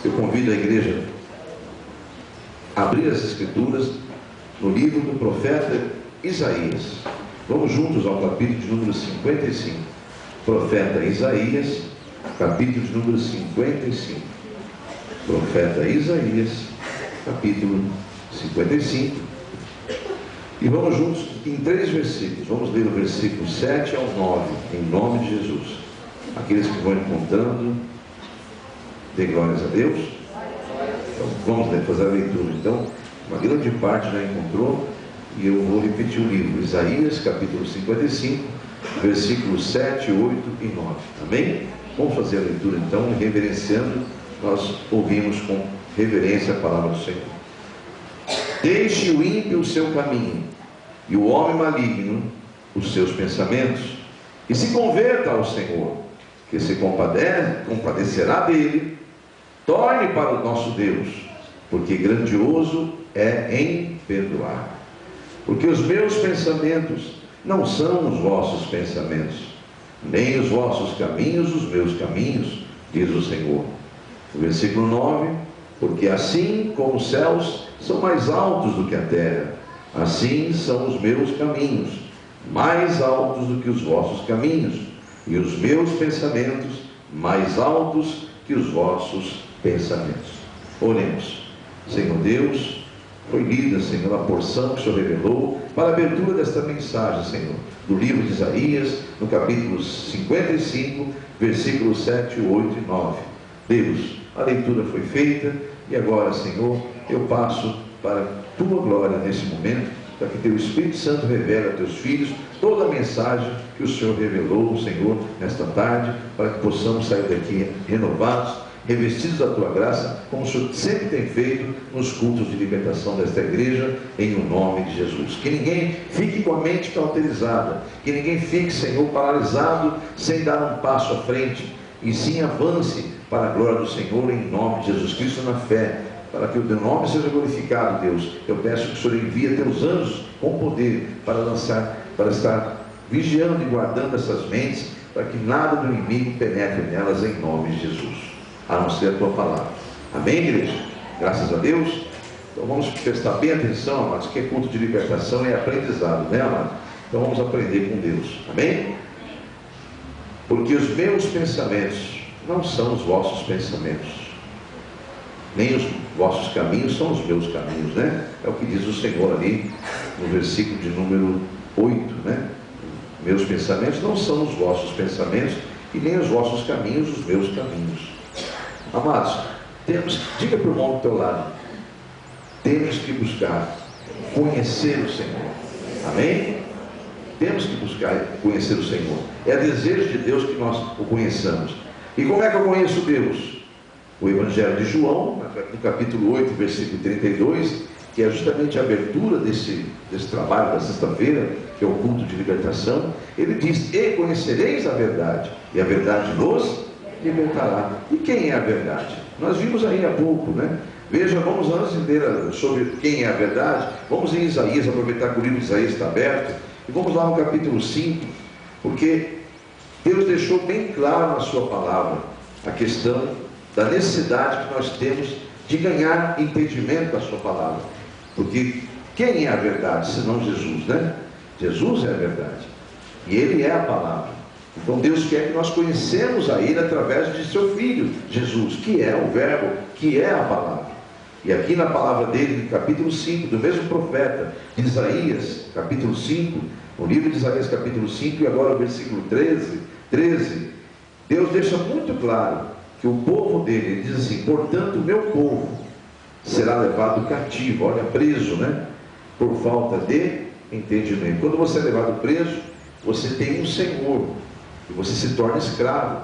Eu convido a igreja a abrir as Escrituras no livro do profeta Isaías. Vamos juntos ao capítulo de número 55. Profeta Isaías, capítulo de número 55. Profeta Isaías, capítulo 55. E vamos juntos em 3 versículos. Vamos ler o versículo 7 ao 9, em nome de Jesus. Aqueles que vão encontrando, dê glórias a Deus. Então, vamos fazer a leitura. Então, uma grande parte já encontrou, e eu vou repetir o livro. Isaías, capítulo 55, versículos 7, 8 e 9. Amém? Vamos fazer a leitura então, reverenciando. Nós ouvimos com reverência a palavra do Senhor. Deixe o ímpio o seu caminho, e o homem maligno os seus pensamentos, e se converta ao Senhor, que se compadecerá dele. Torne para o nosso Deus, porque grandioso é em perdoar. Porque os meus pensamentos não são os vossos pensamentos, nem os vossos caminhos os meus caminhos, diz o Senhor. O versículo 9: porque assim como os céus são mais altos do que a terra, assim são os meus caminhos mais altos do que os vossos caminhos, e os meus pensamentos mais altos que os vossos pensamentos. Oremos. Senhor Deus, foi lida, Senhor, a porção que o Senhor revelou para a abertura desta mensagem, Senhor, do livro de Isaías, no capítulo 55, versículos 7, 8 e 9. Deus, a leitura foi feita, e agora, Senhor, eu passo para a tua glória nesse momento, para que teu Espírito Santo revele a teus filhos toda a mensagem que o Senhor revelou, Senhor, nesta tarde, para que possamos sair daqui renovados, revestidos da tua graça, como o Senhor sempre tem feito nos cultos de libertação desta igreja, em o nome de Jesus. Que ninguém fique com a mente cauterizada, que ninguém fique, Senhor, paralisado, sem dar um passo à frente, e sim avance para a glória do Senhor, em nome de Jesus Cristo, na fé, para que o teu nome seja glorificado, Deus. Eu peço que o Senhor envie teus anjos com poder para estar vigiando e guardando essas mentes, para que nada do inimigo penetre nelas, em nome de Jesus, a não ser a tua palavra. Amém, igreja? Graças a Deus. Então vamos prestar bem atenção, amados, que é culto de libertação, é aprendizado, né, amados? Então vamos aprender com Deus. Amém? Porque os meus pensamentos não são os vossos pensamentos, nem os vossos caminhos são os meus caminhos, né? É o que diz o Senhor ali no versículo de número 8, né? Meus pensamentos não são os vossos pensamentos, e nem os vossos caminhos os meus caminhos. Amados, diga para o irmão do teu lado, temos que buscar conhecer o Senhor. Amém? Temos que buscar conhecer o Senhor. É desejo de Deus que nós o conheçamos. E como é que eu conheço Deus? O Evangelho de João, no capítulo 8, versículo 32, que é justamente a abertura desse trabalho da sexta-feira, que é o culto de libertação. Ele diz: e conhecereis a verdade, e a verdade vos libertará. E quem é a verdade? Nós vimos aí há pouco, né? Veja, vamos antes de ler sobre quem é a verdade, vamos em Isaías, aproveitar que o livro de Isaías está aberto, e vamos lá no capítulo 5, porque Deus deixou bem claro na sua palavra a questão da necessidade que nós temos de ganhar entendimento da sua palavra. Porque quem é a verdade, senão Jesus, né? Jesus é a verdade, e Ele é a palavra. Então Deus quer que nós conhecemos a Ele através de seu Filho, Jesus, que é o Verbo, que é a palavra. E aqui na palavra dele, no capítulo 5, do mesmo profeta, de Isaías, capítulo 5, o livro de Isaías, capítulo 5, e agora o versículo 13, Deus deixa muito claro que o povo dele, ele diz assim: portanto, o meu povo será levado cativo, olha, preso, né? Por falta de entendimento. Quando você é levado preso, você tem um senhor, e você se torna escravo.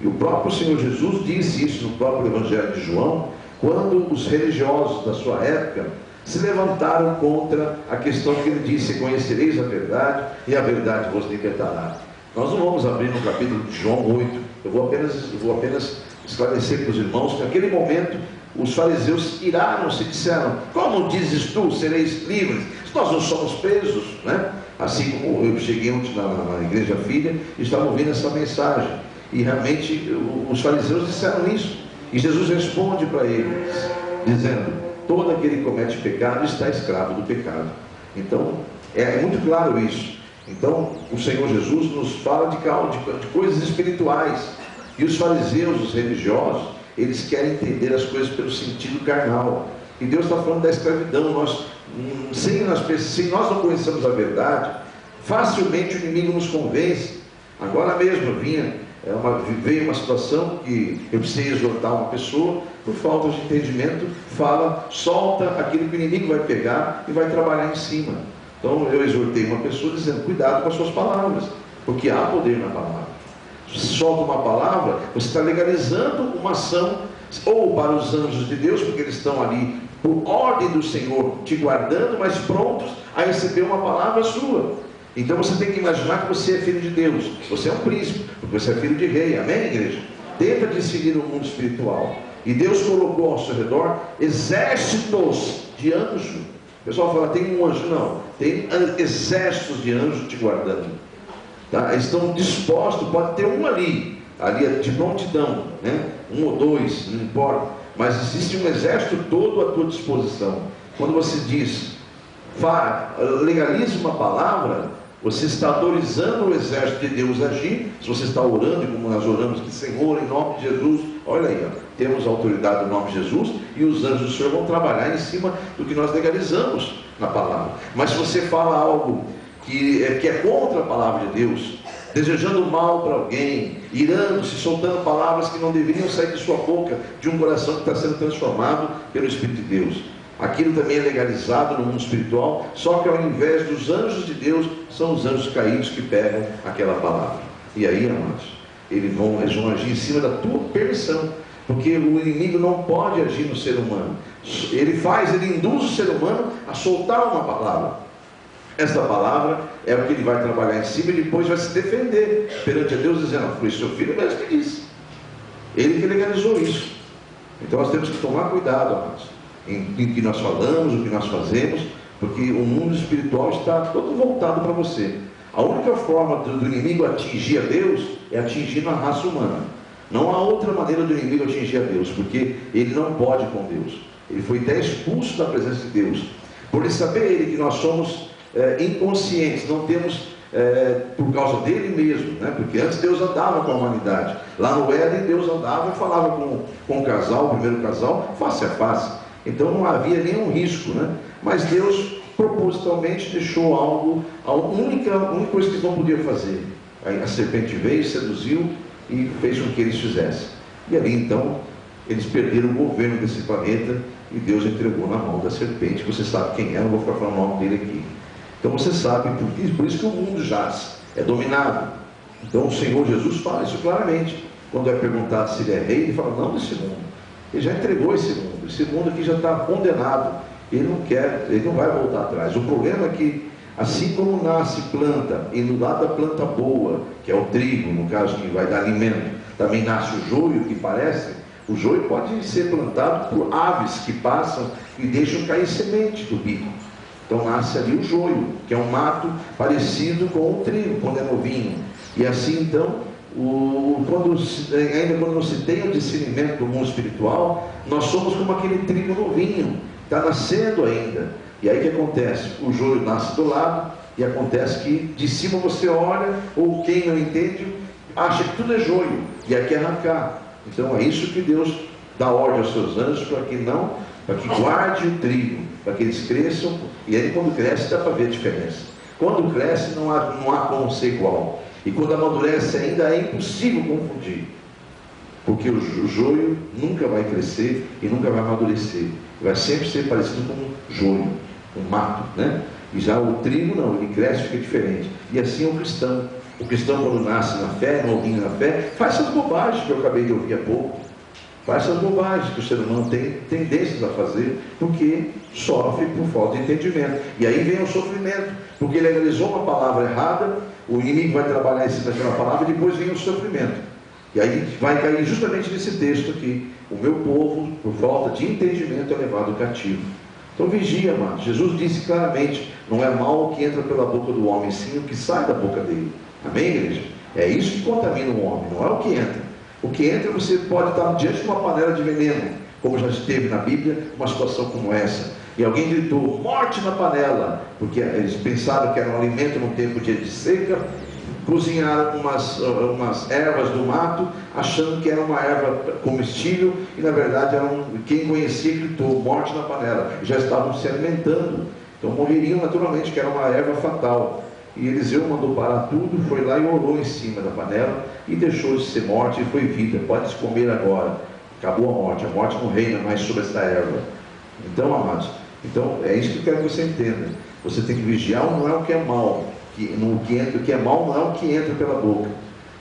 E o próprio Senhor Jesus disse isso no próprio Evangelho de João, quando os religiosos da sua época se levantaram contra a questão que ele disse: conhecereis a verdade, e a verdade vos libertará. Nós não vamos abrir no capítulo de João 8, eu vou apenas esclarecer para os irmãos que naquele momento os fariseus iraram-se e disseram: como dizes tu, sereis livres? Nós não somos presos, né? Assim como eu cheguei ontem na igreja filha e estava ouvindo essa mensagem, e realmente os fariseus disseram isso. E Jesus responde para eles, dizendo: todo aquele que comete pecado está escravo do pecado. Então, é muito claro isso. Então, o Senhor Jesus nos fala de coisas espirituais. E os fariseus, os religiosos, eles querem entender as coisas pelo sentido carnal. E Deus está falando da escravidão. Se nós não conhecemos a verdade, facilmente o inimigo nos convence. Agora mesmo veio uma situação que eu precisei exortar uma pessoa, por falta de entendimento, solta aquilo que o inimigo vai pegar e vai trabalhar em cima. Então eu exortei uma pessoa dizendo: cuidado com as suas palavras, porque há poder na palavra. Solta uma palavra, você está legalizando uma ação, ou para os anjos de Deus, porque eles estão ali por ordem do Senhor, te guardando, mas prontos a receber uma palavra sua. Então você tem que imaginar que você é filho de Deus, você é um príncipe, porque você é filho de rei, amém, igreja? Tenta discernir o mundo espiritual, e Deus colocou ao seu redor exércitos de anjos. O pessoal fala: tem um anjo. Não, tem exércitos de anjos te guardando, tá? Eles estão dispostos, pode ter um ali de prontidão, né? Um ou dois, não importa, mas existe um exército todo à tua disposição. Quando você legaliza uma palavra, você está autorizando o exército de Deus a agir. Se você está orando, como nós oramos, que Senhor, em nome de Jesus, olha aí, temos autoridade no nome de Jesus, e os anjos do Senhor vão trabalhar em cima do que nós legalizamos na palavra. Mas se você fala algo que é contra a palavra de Deus, desejando mal para alguém, irando-se, soltando palavras que não deveriam sair de sua boca, de um coração que está sendo transformado pelo Espírito de Deus, aquilo também é legalizado no mundo espiritual. Só que ao invés dos anjos de Deus, são os anjos caídos que pegam aquela palavra. E aí, amados, eles vão agir em cima da tua permissão, porque o inimigo não pode agir no ser humano. Ele induz o ser humano a soltar uma palavra. Esta palavra é o que ele vai trabalhar em cima, e depois vai se defender perante a Deus, dizendo: foi seu filho mesmo que disse, ele que legalizou isso. Então nós temos que tomar cuidado, amados, em que nós falamos, o que nós fazemos, porque o mundo espiritual está todo voltado para você. A única forma do inimigo atingir a Deus é atingindo a raça humana. Não há outra maneira do inimigo atingir a Deus, porque ele não pode com Deus. Ele foi até expulso da presença de Deus, por saber ele que nós somos inconscientes, não temos, por causa dele mesmo, né? Porque antes Deus andava com a humanidade. Lá no Éden, Deus andava e falava com o casal, o primeiro casal, face a face. Então não havia nenhum risco, né? Mas Deus propositalmente deixou a única coisa que eles não podiam fazer. Aí a serpente veio, seduziu e fez com que eles fizessem. E ali então eles perderam o governo desse planeta, e Deus entregou na mão da serpente. Você sabe quem é, não vou ficar falando o nome dele aqui. Então você sabe, por isso que o mundo jaz, é dominado. Então o Senhor Jesus fala isso claramente. Quando é perguntado se ele é rei, ele fala: não desse mundo. Ele já entregou esse mundo aqui já está condenado. Ele não quer, ele não vai voltar atrás. O problema é que, assim como nasce planta, e no lado da planta boa, que é o trigo, no caso que vai dar alimento, também nasce o joio, que parece. O joio pode ser plantado por aves que passam e deixam cair semente do bico. Então nasce ali o joio, que é um mato parecido com o trigo, quando é novinho. E assim então, quando não se tem o discernimento do mundo espiritual, nós somos como aquele trigo novinho, está nascendo ainda. E aí o que acontece? O joio nasce do lado, e acontece que de cima você olha, ou quem não entende, acha que tudo é joio, e aí quer arrancar. Então é isso que Deus dá ordem aos seus anjos, para que guarde o trigo, para que eles cresçam. E aí quando cresce dá para ver a diferença. Quando cresce não há como ser igual, e quando amadurece ainda é impossível confundir, porque o joio nunca vai crescer e nunca vai amadurecer, vai sempre ser parecido com um joio, um mato, né? E já o trigo não, ele cresce e fica diferente. E assim é o cristão. O cristão, quando nasce na fé, novinho na fé, faz essas bobagens que eu acabei de ouvir há pouco. Faz essas bobagens que o ser humano tem tendências a fazer, porque sofre por falta de entendimento. E aí vem o sofrimento, porque ele analisou uma palavra errada, o inimigo vai trabalhar em cima daquela palavra, e depois vem o sofrimento. E aí vai cair justamente nesse texto aqui: o meu povo, por falta de entendimento, é levado cativo. Então vigia, amado. Jesus disse claramente: não é mal o que entra pela boca do homem, sim o que sai da boca dele. Amém, igreja? É isso que contamina o homem, não é o que entra. O que entra, você pode estar diante de uma panela de veneno, como já esteve na Bíblia, uma situação como essa. E alguém gritou, morte na panela, porque eles pensaram que era um alimento no tempo de seca, cozinharam umas ervas do mato, achando que era uma erva comestível, e na verdade quem conhecia gritou, morte na panela, já estavam se alimentando, então morreriam naturalmente, que era uma erva fatal. E Eliseu mandou parar tudo, foi lá e orou em cima da panela, e deixou de ser morte e foi vida. Pode comer agora, acabou a morte não reina mais sobre essa erva. Então, amados, é isso que eu quero que você entenda. Você tem que vigiar, não é o que é mal, o que é mal não é o que entra pela boca,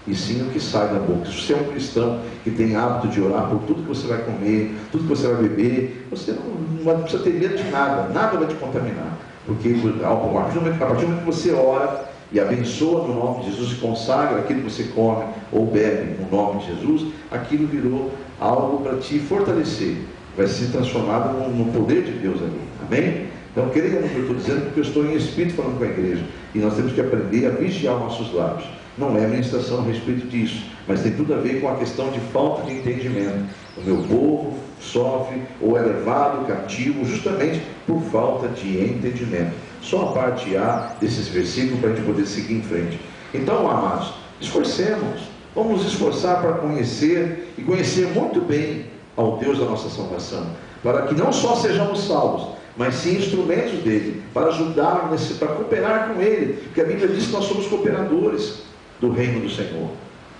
e sim o que sai da boca. Se você é um cristão que tem hábito de orar por tudo que você vai comer, tudo que você vai beber, você não precisa ter medo de nada, nada vai te contaminar. Porque a partir do momento que você ora e abençoa no nome de Jesus, e consagra aquilo que você come ou bebe no nome de Jesus, aquilo virou algo para te fortalecer, vai ser transformado no poder de Deus ali, amém? Então, creia no que eu estou dizendo, porque eu estou em espírito falando com a igreja, e nós temos que aprender a vigiar nossos lábios. Não é ministração a respeito disso, mas tem tudo a ver com a questão de falta de entendimento. O meu povo sofre ou é levado cativo justamente por falta de entendimento. Só a parte A desses versículos para a gente poder seguir em frente. Então, amados, esforcemos, vamos nos esforçar para conhecer e conhecer muito bem ao Deus da nossa salvação, para que não só sejamos salvos, mas sim instrumentos dele, para ajudar, para cooperar com ele, porque a Bíblia diz que nós somos cooperadores do reino do Senhor.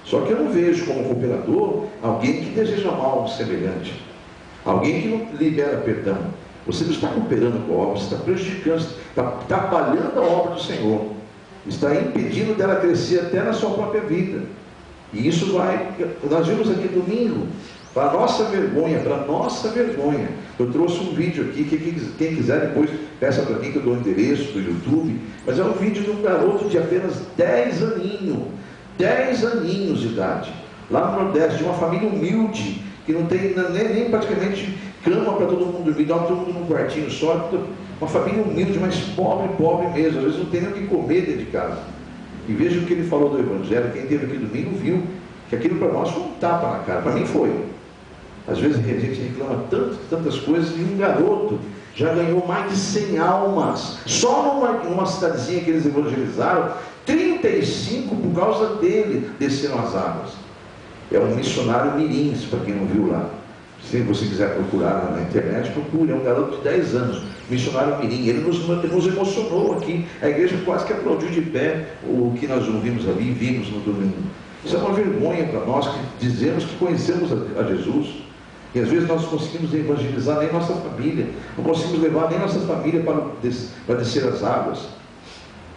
Só que eu não vejo como cooperador alguém que deseja mal ao semelhante, alguém que não libera perdão. Você não está cooperando com a obra, você está prejudicando, está atrapalhando a obra do Senhor, está impedindo dela crescer até na sua própria vida. E isso nós vimos aqui domingo, para nossa vergonha, eu trouxe um vídeo aqui, que quem quiser depois peça para mim que eu dou o endereço do YouTube, mas é um vídeo de um garoto de apenas 10 aninhos de idade, lá no Nordeste, de uma família humilde, que não tem nem praticamente cama para todo mundo dormir, dorme todo mundo num quartinho só, uma família humilde, mas pobre mesmo, às vezes não tem nem o que comer dentro de casa. E veja o que ele falou do Evangelho. Quem esteve aqui domingo viu que aquilo para nós foi um tapa na cara, para mim foi. Às vezes a gente reclama tantas coisas, e um garoto já ganhou mais de 100 almas, só numa cidadezinha que eles evangelizaram, 35 por causa dele desceram as águas. É um missionário mirim, para quem não viu lá. Se você quiser procurar na internet, procure. É um garoto de 10 anos, missionário mirim. Ele nos emocionou aqui. A igreja quase que aplaudiu de pé o que nós ouvimos ali, vimos no domingo. Isso é uma vergonha para nós, que dizemos que conhecemos a Jesus. E às vezes nós não conseguimos evangelizar nem nossa família, não conseguimos levar nem nossa família para descer as águas.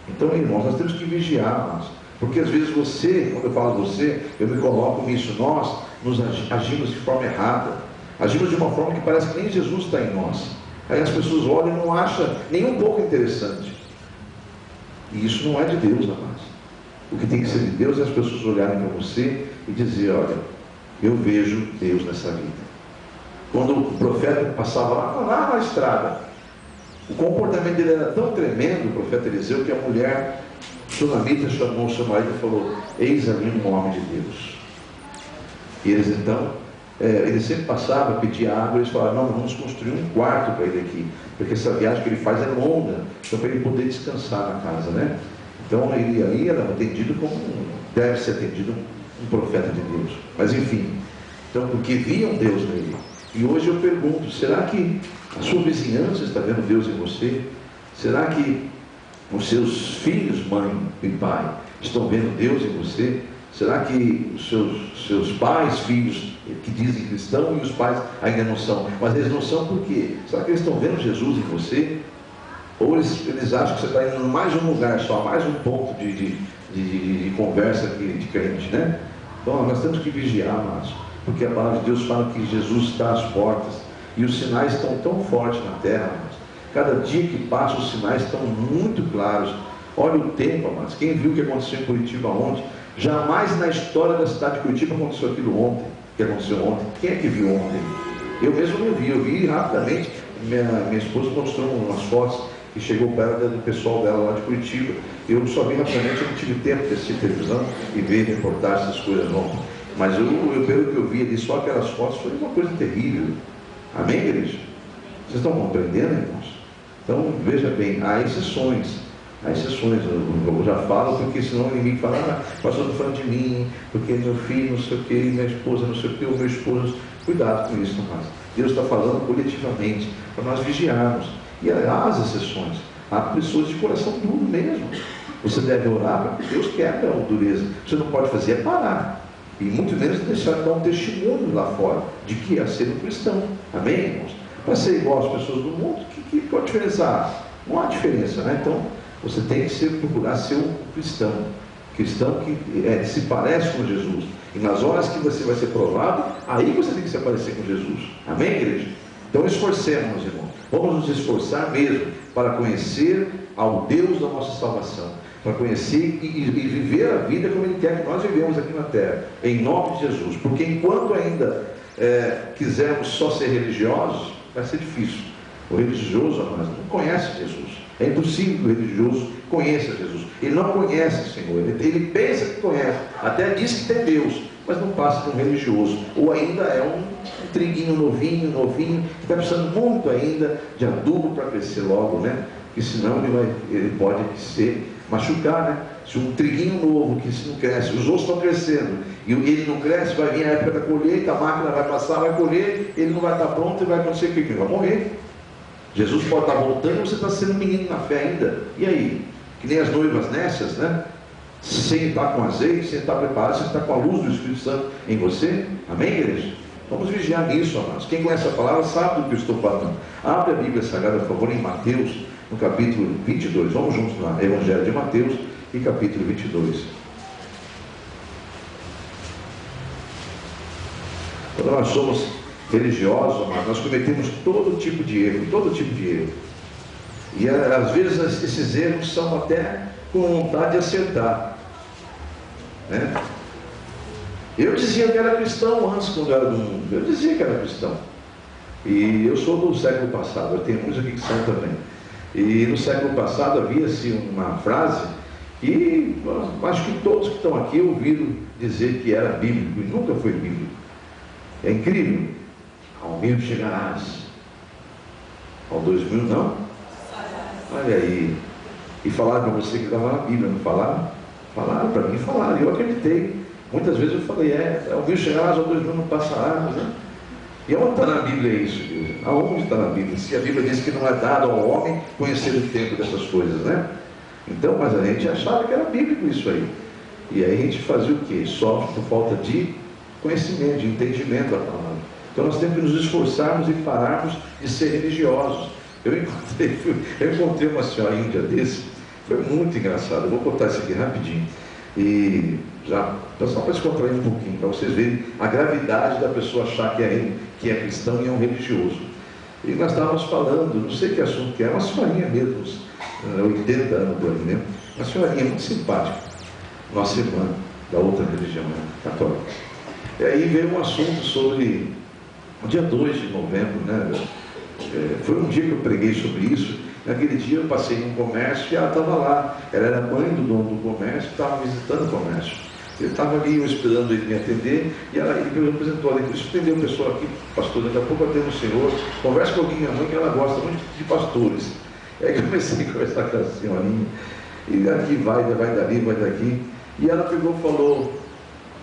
Então, irmãos, nós temos que vigiar, porque às vezes quando eu falo você, eu me coloco nisso, nós agimos de forma errada, agimos de uma forma que parece que nem Jesus está em nós. Aí as pessoas olham e não acham nem um pouco interessante. E isso não é de Deus, amados. O que tem que ser de Deus é as pessoas olharem para você e dizer, olha, eu vejo Deus nessa vida. Quando o profeta passava lá na estrada, o comportamento dele era tão tremendo, o profeta Eliseu, que a mulher sunamita chamou o seu marido e falou, eis ali um homem de Deus. E eles então, ele sempre passava, pedia água, eles falaram, não, vamos construir um quarto para ele aqui, porque essa viagem que ele faz é longa, então para ele poder descansar na casa, né? Então ele ali era atendido como deve ser atendido um profeta de Deus. Mas enfim, então porque viam Deus nele. E hoje eu pergunto, será que a sua vizinhança está vendo Deus em você? Será que os seus filhos, mãe e pai, estão vendo Deus em você? Será que os seus pais, filhos que dizem cristão, e os pais ainda não são? Mas eles não são por quê? Será que eles estão vendo Jesus em você? Ou eles acham que você está indo em mais um lugar só, mais um ponto de conversa de crente, né? Então nós temos que vigiar, mas porque a palavra de Deus fala que Jesus está às portas, e os sinais estão tão fortes na terra, mas cada dia que passa os sinais estão muito claros. Olha o tempo, amados. Quem viu o que aconteceu em Curitiba ontem? Jamais na história da cidade de Curitiba aconteceu aquilo ontem, que aconteceu ontem. Quem é que viu ontem? Eu mesmo não vi, eu vi rapidamente. Minha esposa mostrou umas fotos que chegou perto do pessoal dela lá de Curitiba. Eu só vi rapidamente, eu não tive tempo de assistir televisão e ver reportagens, essas coisas ontem. Mas pelo que eu vi ali, só aquelas fotos, foi uma coisa terrível. Amém, igreja? Vocês estão compreendendo, irmãos? Então, veja bem, há exceções. Há exceções, eu já falo, porque senão o inimigo fala, pastor, estou falando de mim, porque meu filho, não sei o que, minha esposa, não sei o que, o meu esposo. Cuidado com isso, irmãos. Deus está falando coletivamente, para nós vigiarmos. E há as exceções. Há pessoas de coração duro mesmo. Você deve orar para que Deus quebre a dureza. Você não pode fazer é parar. E muito menos deixar de dar um testemunho lá fora de que é ser um cristão. Amém, irmãos? Para ser igual às pessoas do mundo, qual a diferença? Não há diferença, né? Então, você tem que procurar ser um cristão. Cristão que se parece com Jesus. E nas horas que você vai ser provado, aí você tem que se parecer com Jesus. Amém, igreja? Então, esforcemos, irmãos. Vamos nos esforçar mesmo para conhecer ao Deus da nossa salvação. Para conhecer e viver a vida como Ele quer que nós vivemos aqui na terra. Em nome de Jesus. Porque enquanto ainda quisermos só ser religiosos, vai ser difícil. O religioso, amados, não conhece Jesus. É impossível que o religioso conheça Jesus. Ele não conhece o Senhor. Ele pensa que conhece. Até diz que tem Deus. Mas não passa de um religioso. Ou ainda é um triguinho novinho, que está precisando muito ainda de adubo para crescer logo, né? Porque senão ele pode machucar, né? Se um triguinho novo que se não cresce, os outros estão crescendo e ele não cresce, vai vir a época da colheita, a máquina vai passar, vai colher, ele não vai estar pronto e vai acontecer o que? Ele vai morrer. Jesus pode estar voltando e você está sendo menino na fé ainda. E aí? Que nem as noivas nécias, né? Sem estar com azeite, sem estar preparado, sem estar com a luz do Espírito Santo em você. Amém, igreja? Vamos vigiar nisso, amados. Quem conhece a palavra sabe do que eu estou falando. Abre a Bíblia Sagrada, por favor, em Mateus, no capítulo 22. Vamos juntos lá, Evangelho de Mateus e capítulo 22. Quando nós somos religiosos, amados, nós cometemos todo tipo de erro. E às vezes esses erros são até com vontade de acertar, né? Eu dizia que era cristão antes, quando eu era do mundo. Eu dizia que era cristão. E eu sou do século passado, eu tenho muitos aqui que são também. E no século passado havia-se uma frase que acho que todos que estão aqui ouviram dizer que era bíblico, e nunca foi bíblico. É incrível. Ao 1000 chegarás, ao 2000 não? Olha aí. E falaram para você que estava na Bíblia, não falaram? Falaram para mim, falaram, e eu acreditei. Muitas vezes eu falei, ao 1000 chegarás, ao 2000 não passarás, né? E onde está na Bíblia isso, Deus? Aonde está na Bíblia? Se a Bíblia diz que não é dado ao homem conhecer o tempo dessas coisas, né? Então, mas a gente achava que era bíblico isso aí. E aí a gente fazia o quê? Sofre por falta de conhecimento, de entendimento da palavra. Então nós temos que nos esforçarmos e pararmos de ser religiosos. Eu encontrei uma senhora um dia desse, foi muito engraçado. Eu vou contar isso aqui rapidinho. E já, só para descontrair um pouquinho, para vocês verem a gravidade da pessoa achar que é cristão e é um religioso. E nós estávamos falando, não sei que assunto que é, uma senhorinha mesmo, uns 80 anos por aí, né? Uma senhorinha muito simpática, nossa irmã da outra religião, né? Católica. E aí veio um assunto sobre o dia 2 de novembro, né? Foi um dia que eu preguei sobre isso. Naquele dia eu passei em um comércio e ela estava lá. Ela era mãe do dono do comércio, estava visitando o comércio. Ele estava ali, eu esperando ele me atender, e ele me apresentou. Ele disse: entendeu, pessoal, aqui, pastor, daqui a pouco eu atendo o senhor, conversa com alguém, minha mãe, que ela gosta muito de pastores. E aí comecei a conversar com a senhorinha, e daqui vai dali, vai daqui. E ela pegou e falou: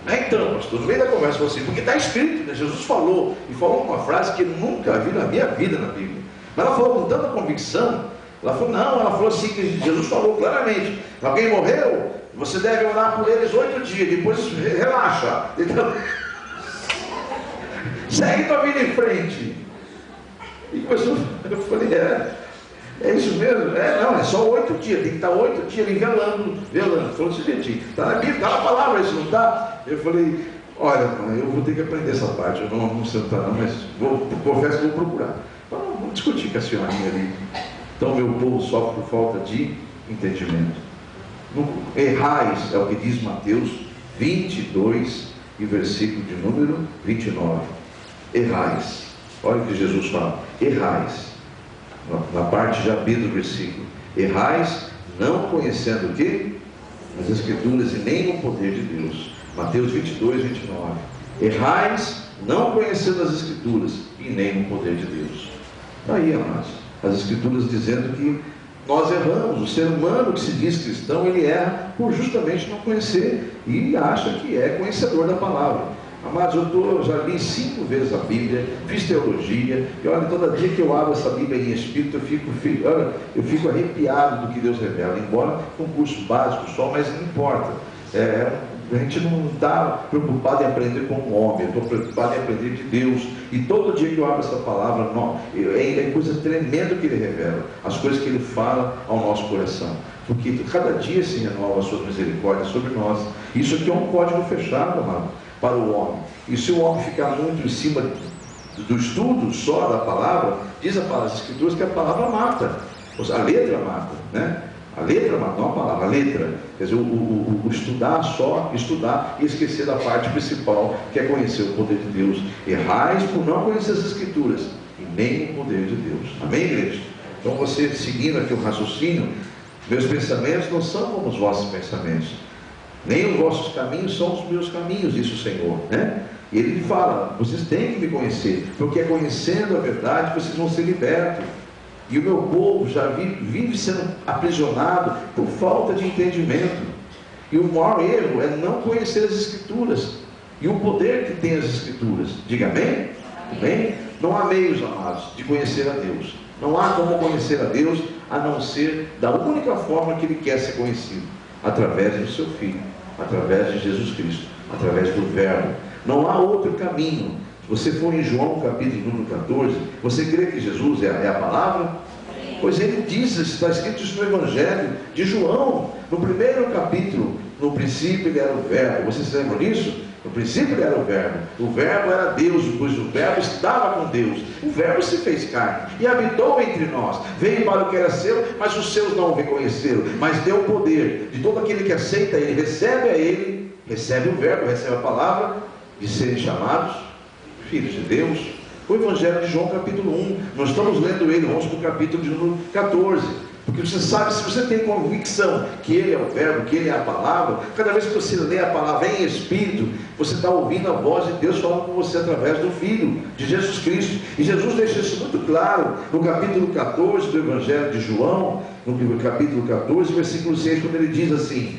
então, pastor, no meio da conversa, falou assim, porque está escrito, né? Jesus falou, e falou uma frase que eu nunca vi na minha vida na Bíblia. Mas ela falou com tanta convicção. Ela falou assim, que Jesus falou claramente: alguém morreu, você deve orar por eles 8 dias, depois relaxa. Então, segue tua vida em frente. E começou, eu falei, é isso mesmo? Não, é só 8 dias, tem que estar 8 dias ali velando. Falou desse jeitinho, está na Bíblia, está na palavra, isso não está? Eu falei, olha, mãe, eu vou ter que aprender essa parte, eu não sei não, mas confesso que vou procurar. Vamos discutir com a senhorinha ali. Então, meu povo sofre por falta de entendimento. Errais, é o que diz Mateus 22 e versículo de número 29. Errais. Olha o que Jesus fala. Errais. Na parte já B do versículo. Errais, não conhecendo o quê? As Escrituras e nem o poder de Deus. Mateus 22, 29. Errais, não conhecendo as Escrituras e nem o poder de Deus. Aí, amados, as Escrituras dizendo que nós erramos. O ser humano que se diz cristão, ele erra por justamente não conhecer e acha que é conhecedor da palavra. Amados, eu já li 5 vezes a Bíblia, fiz teologia, e olha, todo dia que eu abro essa Bíblia em espírito, eu fico arrepiado do que Deus revela, embora com um curso básico só, mas não importa. A gente não está preocupado em aprender com o homem, eu estou preocupado em aprender de Deus. E todo dia que eu abro essa palavra, é coisa tremenda que Ele revela, as coisas que Ele fala ao nosso coração. Porque cada dia se renova as suas misericórdias sobre nós. Isso aqui é um código fechado, amado, para o homem. E se o homem ficar muito em cima do estudo só da palavra, diz as Escrituras que a palavra mata, a letra mata, né? A letra mata, não a palavra, a letra. Quer dizer, o estudar só, estudar e esquecer da parte principal, que é conhecer o poder de Deus. Errais por não conhecer as Escrituras e nem o poder de Deus. Amém, igreja? Então você, seguindo aqui o raciocínio, meus pensamentos não são como os vossos pensamentos, nem os vossos caminhos são os meus caminhos, disse o Senhor, né? E Ele fala, vocês têm que me conhecer, porque conhecendo a verdade, vocês vão ser libertos. E o meu povo já vive sendo aprisionado por falta de entendimento. E o maior erro é não conhecer as Escrituras e o poder que tem as Escrituras. Diga amém? Amém? Não há meios, amados, de conhecer a Deus. Não há como conhecer a Deus a não ser da única forma que Ele quer ser conhecido, através do seu Filho, através de Jesus Cristo, através do Verbo. Não há outro caminho. Se você for em João capítulo número 14, você crê que Jesus é a palavra? Pois Ele diz, está escrito isso no Evangelho de João, no primeiro capítulo: no princípio Ele era o Verbo. Vocês se lembram disso? No princípio Ele era o Verbo era Deus, pois o Verbo estava com Deus. O Verbo se fez carne e habitou entre nós. Veio para o que era seu, mas os seus não o reconheceram. Mas deu poder de todo aquele que aceita Ele, recebe a Ele, recebe o Verbo, recebe a palavra, de serem chamados filhos de Deus. O Evangelho de João capítulo 1, nós estamos lendo ele, vamos para o capítulo de número 14, porque você sabe, se você tem convicção que Ele é o Verbo, que Ele é a palavra, cada vez que você lê a palavra em Espírito, você está ouvindo a voz de Deus falando com você através do Filho, de Jesus Cristo. E Jesus deixa isso muito claro no capítulo 14 do Evangelho de João, no capítulo 14, versículo 6, quando Ele diz assim: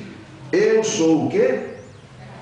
eu sou o quê?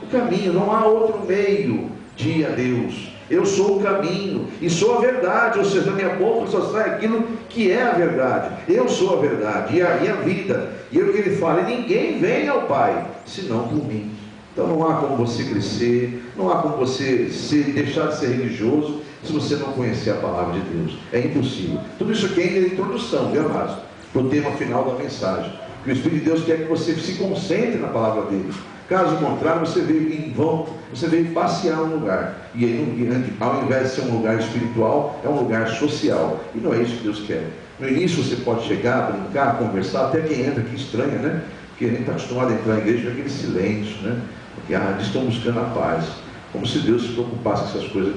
O caminho, não há outro meio de ir a Deus. Eu sou o caminho e sou a verdade, ou seja, da minha boca só sai aquilo que é a verdade. Eu sou a verdade e a vida. E é o que Ele fala: e ninguém vem ao Pai senão por mim. Então não há como você crescer, não há como você deixar de ser religioso se você não conhecer a palavra de Deus. É impossível. Tudo isso aqui é introdução, viu, amados, para o tema final da mensagem. Que o Espírito de Deus quer que você se concentre na palavra dele. Caso contrário, você veio em vão, você veio passear um lugar. E aí, ao invés de ser um lugar espiritual, é um lugar social. E não é isso que Deus quer. No início você pode chegar, brincar, conversar, até quem entra aqui estranha, né? Porque a gente está acostumado a entrar na igreja com aquele silêncio, né? Porque eles estão buscando a paz. Como se Deus se preocupasse com essas coisas.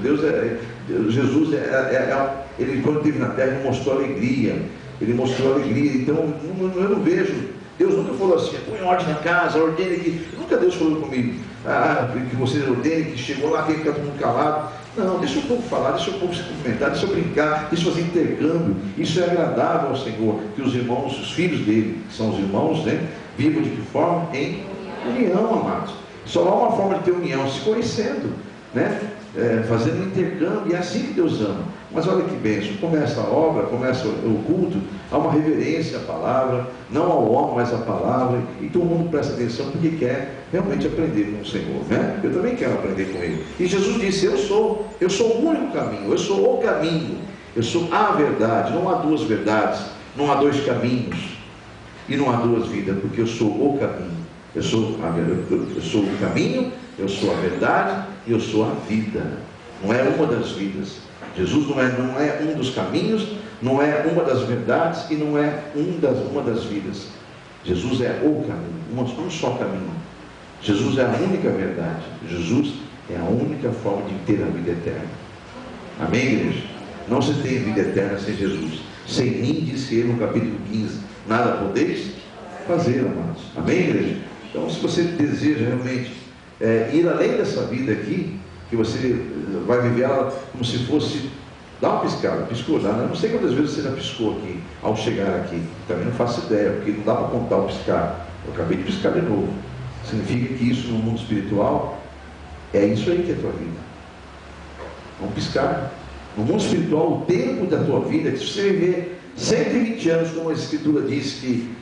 Jesus, Ele quando esteve na terra, Ele mostrou alegria. Ele mostrou alegria. Então, eu não vejo. Deus nunca falou assim: põe ordem na casa, ordene que. Nunca Deus falou comigo: que você ordene, que chegou lá, tem que ficar todo mundo calado. Não, deixa o povo falar, deixa o povo se cumprimentar, deixa eu brincar, deixa eu fazer intercâmbio. Isso é agradável ao Senhor, que os irmãos, os filhos dele, que são os irmãos, né, vivam de que forma? Em união, amados. Só há uma forma de ter união, se conhecendo, né? Fazendo um intercâmbio, e é assim que Deus ama. Mas olha que bênção, começa a obra, começa o culto, há uma reverência à palavra, não ao homem, mas à palavra, e todo mundo presta atenção porque quer realmente aprender com o Senhor, né? Eu também quero aprender com Ele. E Jesus disse: eu sou o único caminho, eu sou o caminho, eu sou a verdade. Não há duas verdades, não há dois caminhos, e não há duas vidas, porque eu sou o caminho. Eu sou o caminho, eu sou a verdade e eu sou a vida. Não é uma das vidas. Jesus não é um dos caminhos, não é uma das verdades e não é uma das vidas. Jesus é o caminho, um só caminho. Jesus é a única verdade. Jesus é a única forma de ter a vida eterna. Amém, igreja? Não se tem vida eterna sem Jesus. Sem mim, disse Ele no capítulo 15, nada podeis fazer, amados. Amém, igreja? Então, se você deseja realmente ir além dessa vida aqui, que você vai viver ela como se fosse, dá uma piscada, piscou, eu não sei quantas vezes você já piscou aqui, ao chegar aqui, também não faço ideia, porque não dá para contar o piscar, eu acabei de piscar de novo. Significa que isso no mundo espiritual, é isso aí que é a tua vida. Vamos piscar. No mundo espiritual, o tempo da tua vida, se você viver 120 anos, como a Escritura diz que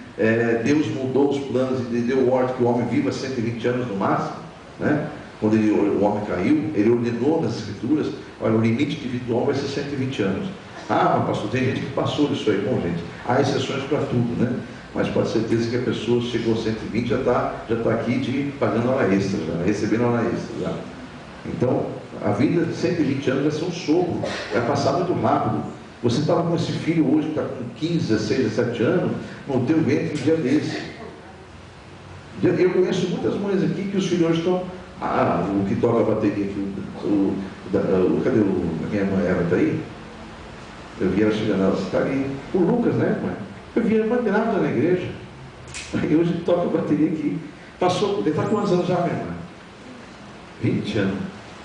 Deus mudou os planos e deu ordem que o homem viva 120 anos no máximo, né? Quando o homem caiu, ele ordenou nas Escrituras, olha, o limite de vida do homem vai ser 120 anos. Ah, mas pastor, tem gente que passou disso aí. Bom, gente, há exceções para tudo, né? Mas pode ser certeza que a pessoa chegou a 120, já tá aqui pagando hora extra, já, recebendo hora extra. Já. Então, a vida de 120 anos vai ser um sopro, vai passar muito rápido. Você estava com esse filho hoje, que está com 15, 16, 17 anos, no teu ventre um dia desse. Eu conheço muitas mães aqui que os filhos hoje estão... o que toca a bateria aqui, cadê a minha irmã Eva, está aí? Eu vi ela chegando, ela está ali, o Lucas, né, mãe? Eu vi a irmã grávida na igreja, aí hoje toca a bateria aqui, passou, ele está com quantos anos já, minha irmã? 20 anos,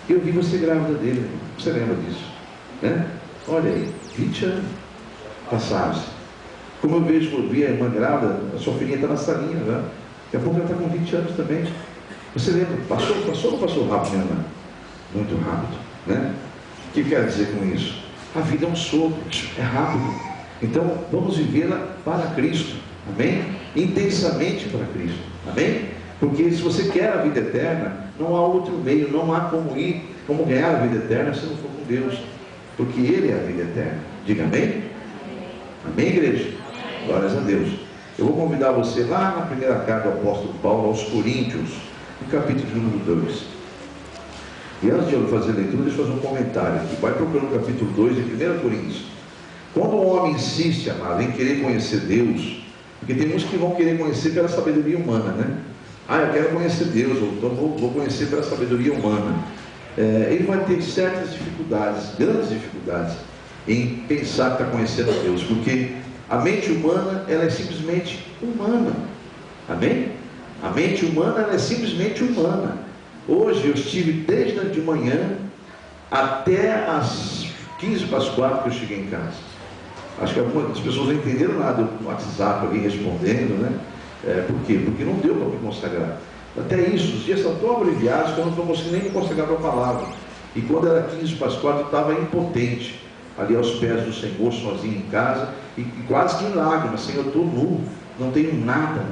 eu vi você grávida dele, irmão. Você lembra disso, né? Olha aí, 20 anos passaram-se. Como eu vi a irmã grávida, a sua filhinha está na salinha, né? Daqui a pouco ela está com 20 anos também. Você lembra? Passou ou passou rápido, minha irmã? Muito rápido, né? O que eu quero dizer com isso? A vida é um sopro, é rápido. Então, vamos vivê-la para Cristo, amém? Intensamente para Cristo, amém? Porque se você quer a vida eterna, não há outro meio, não há como ganhar a vida eterna se não for com Deus, porque Ele é a vida eterna. Diga amém? Amém, igreja? Glórias a Deus. Eu vou convidar você lá na primeira carta do apóstolo Paulo aos Coríntios, no capítulo de número 2. E antes de eu fazer a leitura, deixa eu fazer um comentário aqui. Vai procurando o capítulo 2 de 1 Coríntios. Quando o homem insiste, amado, em querer conhecer Deus, porque tem uns que vão querer conhecer pela sabedoria humana, né? Eu quero conhecer Deus, então vou conhecer pela sabedoria humana. Ele vai ter certas dificuldades, grandes dificuldades, em pensar que está conhecendo a Deus, porque a mente humana, ela é simplesmente humana. Amém? A mente humana, ela é simplesmente humana. Hoje eu estive desde de manhã até as 15 para as 4 que eu cheguei em casa. Acho que algumas pessoas não entenderam nada no WhatsApp, alguém respondendo, né? Por quê? Porque não deu para me consagrar. Até isso, os dias estão tão abreviados que eu não estou conseguindo nem me consagrar para a palavra. E quando era 15 para as 4, eu estava impotente, ali aos pés do Senhor, sozinho em casa, e quase que em lágrimas. Senhor, eu estou nu, não tenho nada.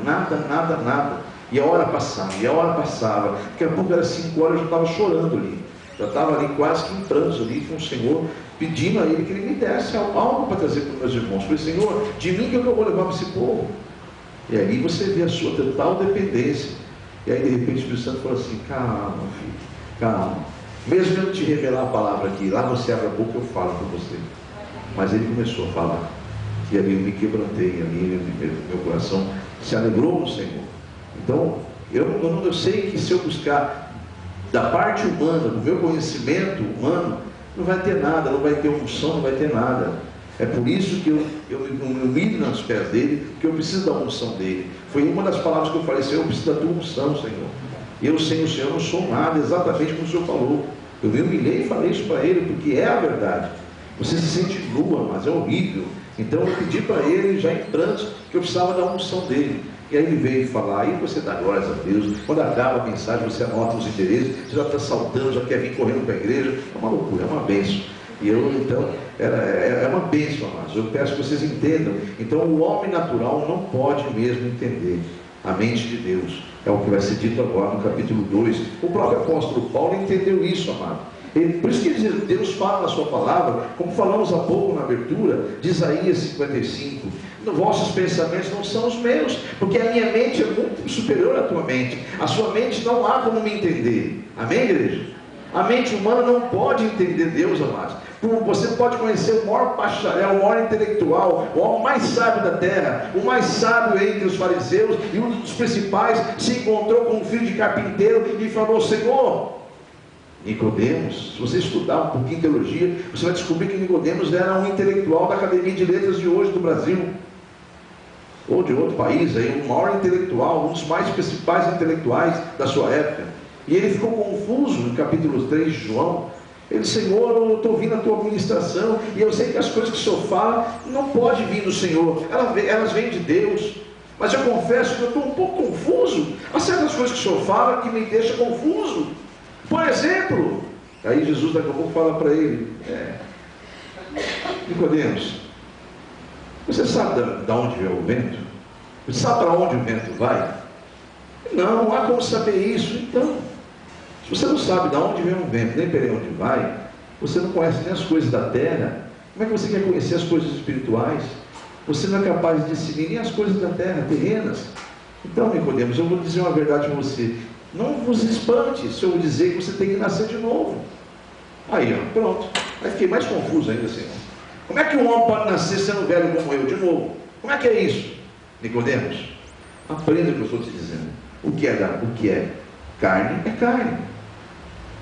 E a hora passava, daqui a pouco era 5 horas, eu já estava chorando ali. Já estava ali quase que em prantos ali com o Senhor, pedindo a Ele que Ele me desse algo para trazer para os meus irmãos. Falei, Senhor, de mim que eu vou levar para esse povo? E aí você vê a sua total dependência. E aí de repente o Espírito Santo falou assim, calma filho, calma. Mesmo eu não te revelar a palavra aqui, lá você abre a boca, eu falo para você. Mas ele começou a falar. E ali eu me quebrantei, ali meu coração se alegrou no Senhor. Então, eu sei que se eu buscar da parte humana, do meu conhecimento humano, não vai ter nada, não vai ter unção, não vai ter nada. É por isso que eu me humilho nos pés dele, que eu preciso da unção dele. Foi uma das palavras que eu falei, Senhor, eu preciso da tua unção, Senhor. Eu sem o Senhor não sou nada, exatamente como o Senhor falou. Eu me humilhei e falei isso para ele, porque é a verdade. Você se sente nua, mas é horrível. Então eu pedi para ele, já em prantos, que eu precisava da unção dele. E aí ele veio falar, aí você dá glórias a Deus. Quando acaba a mensagem, você anota os interesses, você já está saltando, já quer vir correndo para a igreja. É uma loucura, é uma bênção. E eu, então, é uma bênção, amados. Eu peço que vocês entendam. Então, o homem natural não pode mesmo entender a mente de Deus. É o que vai ser dito agora no capítulo 2. O próprio apóstolo Paulo entendeu isso, amado. Por isso que Deus fala na sua palavra, como falamos há pouco na abertura, de Isaías 55. Vossos pensamentos não são os meus, porque a minha mente é muito superior à tua mente. A sua mente não há como me entender. Amém, igreja? A mente humana não pode entender Deus, amados. Você pode conhecer o maior bacharel, o maior intelectual, o homem mais sábio da terra, o mais sábio entre os fariseus, e um dos principais se encontrou com um filho de carpinteiro e falou, Senhor, Nicodemos, se você estudar um pouquinho de teologia, você vai descobrir que Nicodemos era um intelectual da Academia de Letras de hoje do Brasil, ou de outro país, aí, um maior intelectual, um dos mais principais intelectuais da sua época. E ele ficou confuso no capítulo 3 de João. Ele disse: Senhor, eu estou ouvindo a tua ministração, e eu sei que as coisas que o Senhor fala não pode vir do Senhor, elas vêm de Deus. Mas eu confesso que eu estou um pouco confuso. Há certas coisas que o Senhor fala que me deixam confuso. Por exemplo, aí Jesus daqui a pouco fala para ele: Nicodemos, você sabe de onde vem o vento? Você sabe para onde o vento vai? Não há como saber isso. Então, se você não sabe de onde vem o vento, nem para onde vai, você não conhece nem as coisas da terra, como é que você quer conhecer as coisas espirituais? Você não é capaz de discernir nem as coisas da terra, terrenas. Então, Nicodemos, eu vou dizer uma verdade para você: não vos espante se eu dizer que você tem que nascer de novo. Aí, ó, pronto. Aí fiquei mais confuso ainda, Senhor. Como é que um homem pode nascer sendo velho como eu de novo? Como é que é isso? Nicodemos, aprenda o que eu estou te dizendo. O que é carne é carne.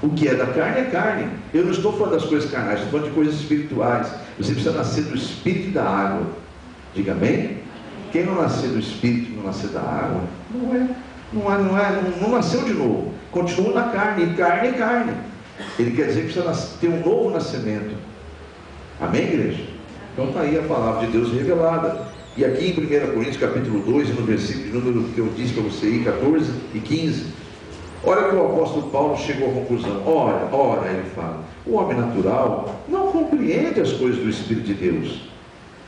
O que é da carne é carne. Eu não estou falando das coisas carnais, estou falando de coisas espirituais. Você precisa nascer do espírito e da água. Diga amém? Quem não nascer do espírito, não nascer da água, não nasceu de novo. Continua na carne, e carne é carne. Ele quer dizer que precisa ter um novo nascimento. Amém, igreja? Então está aí a palavra de Deus revelada. E aqui em 1 Coríntios capítulo 2, no versículo de número que eu disse para você aí, 14 e 15, olha que o apóstolo Paulo chegou à conclusão. Ora, ele fala: o homem natural não compreende as coisas do Espírito de Deus,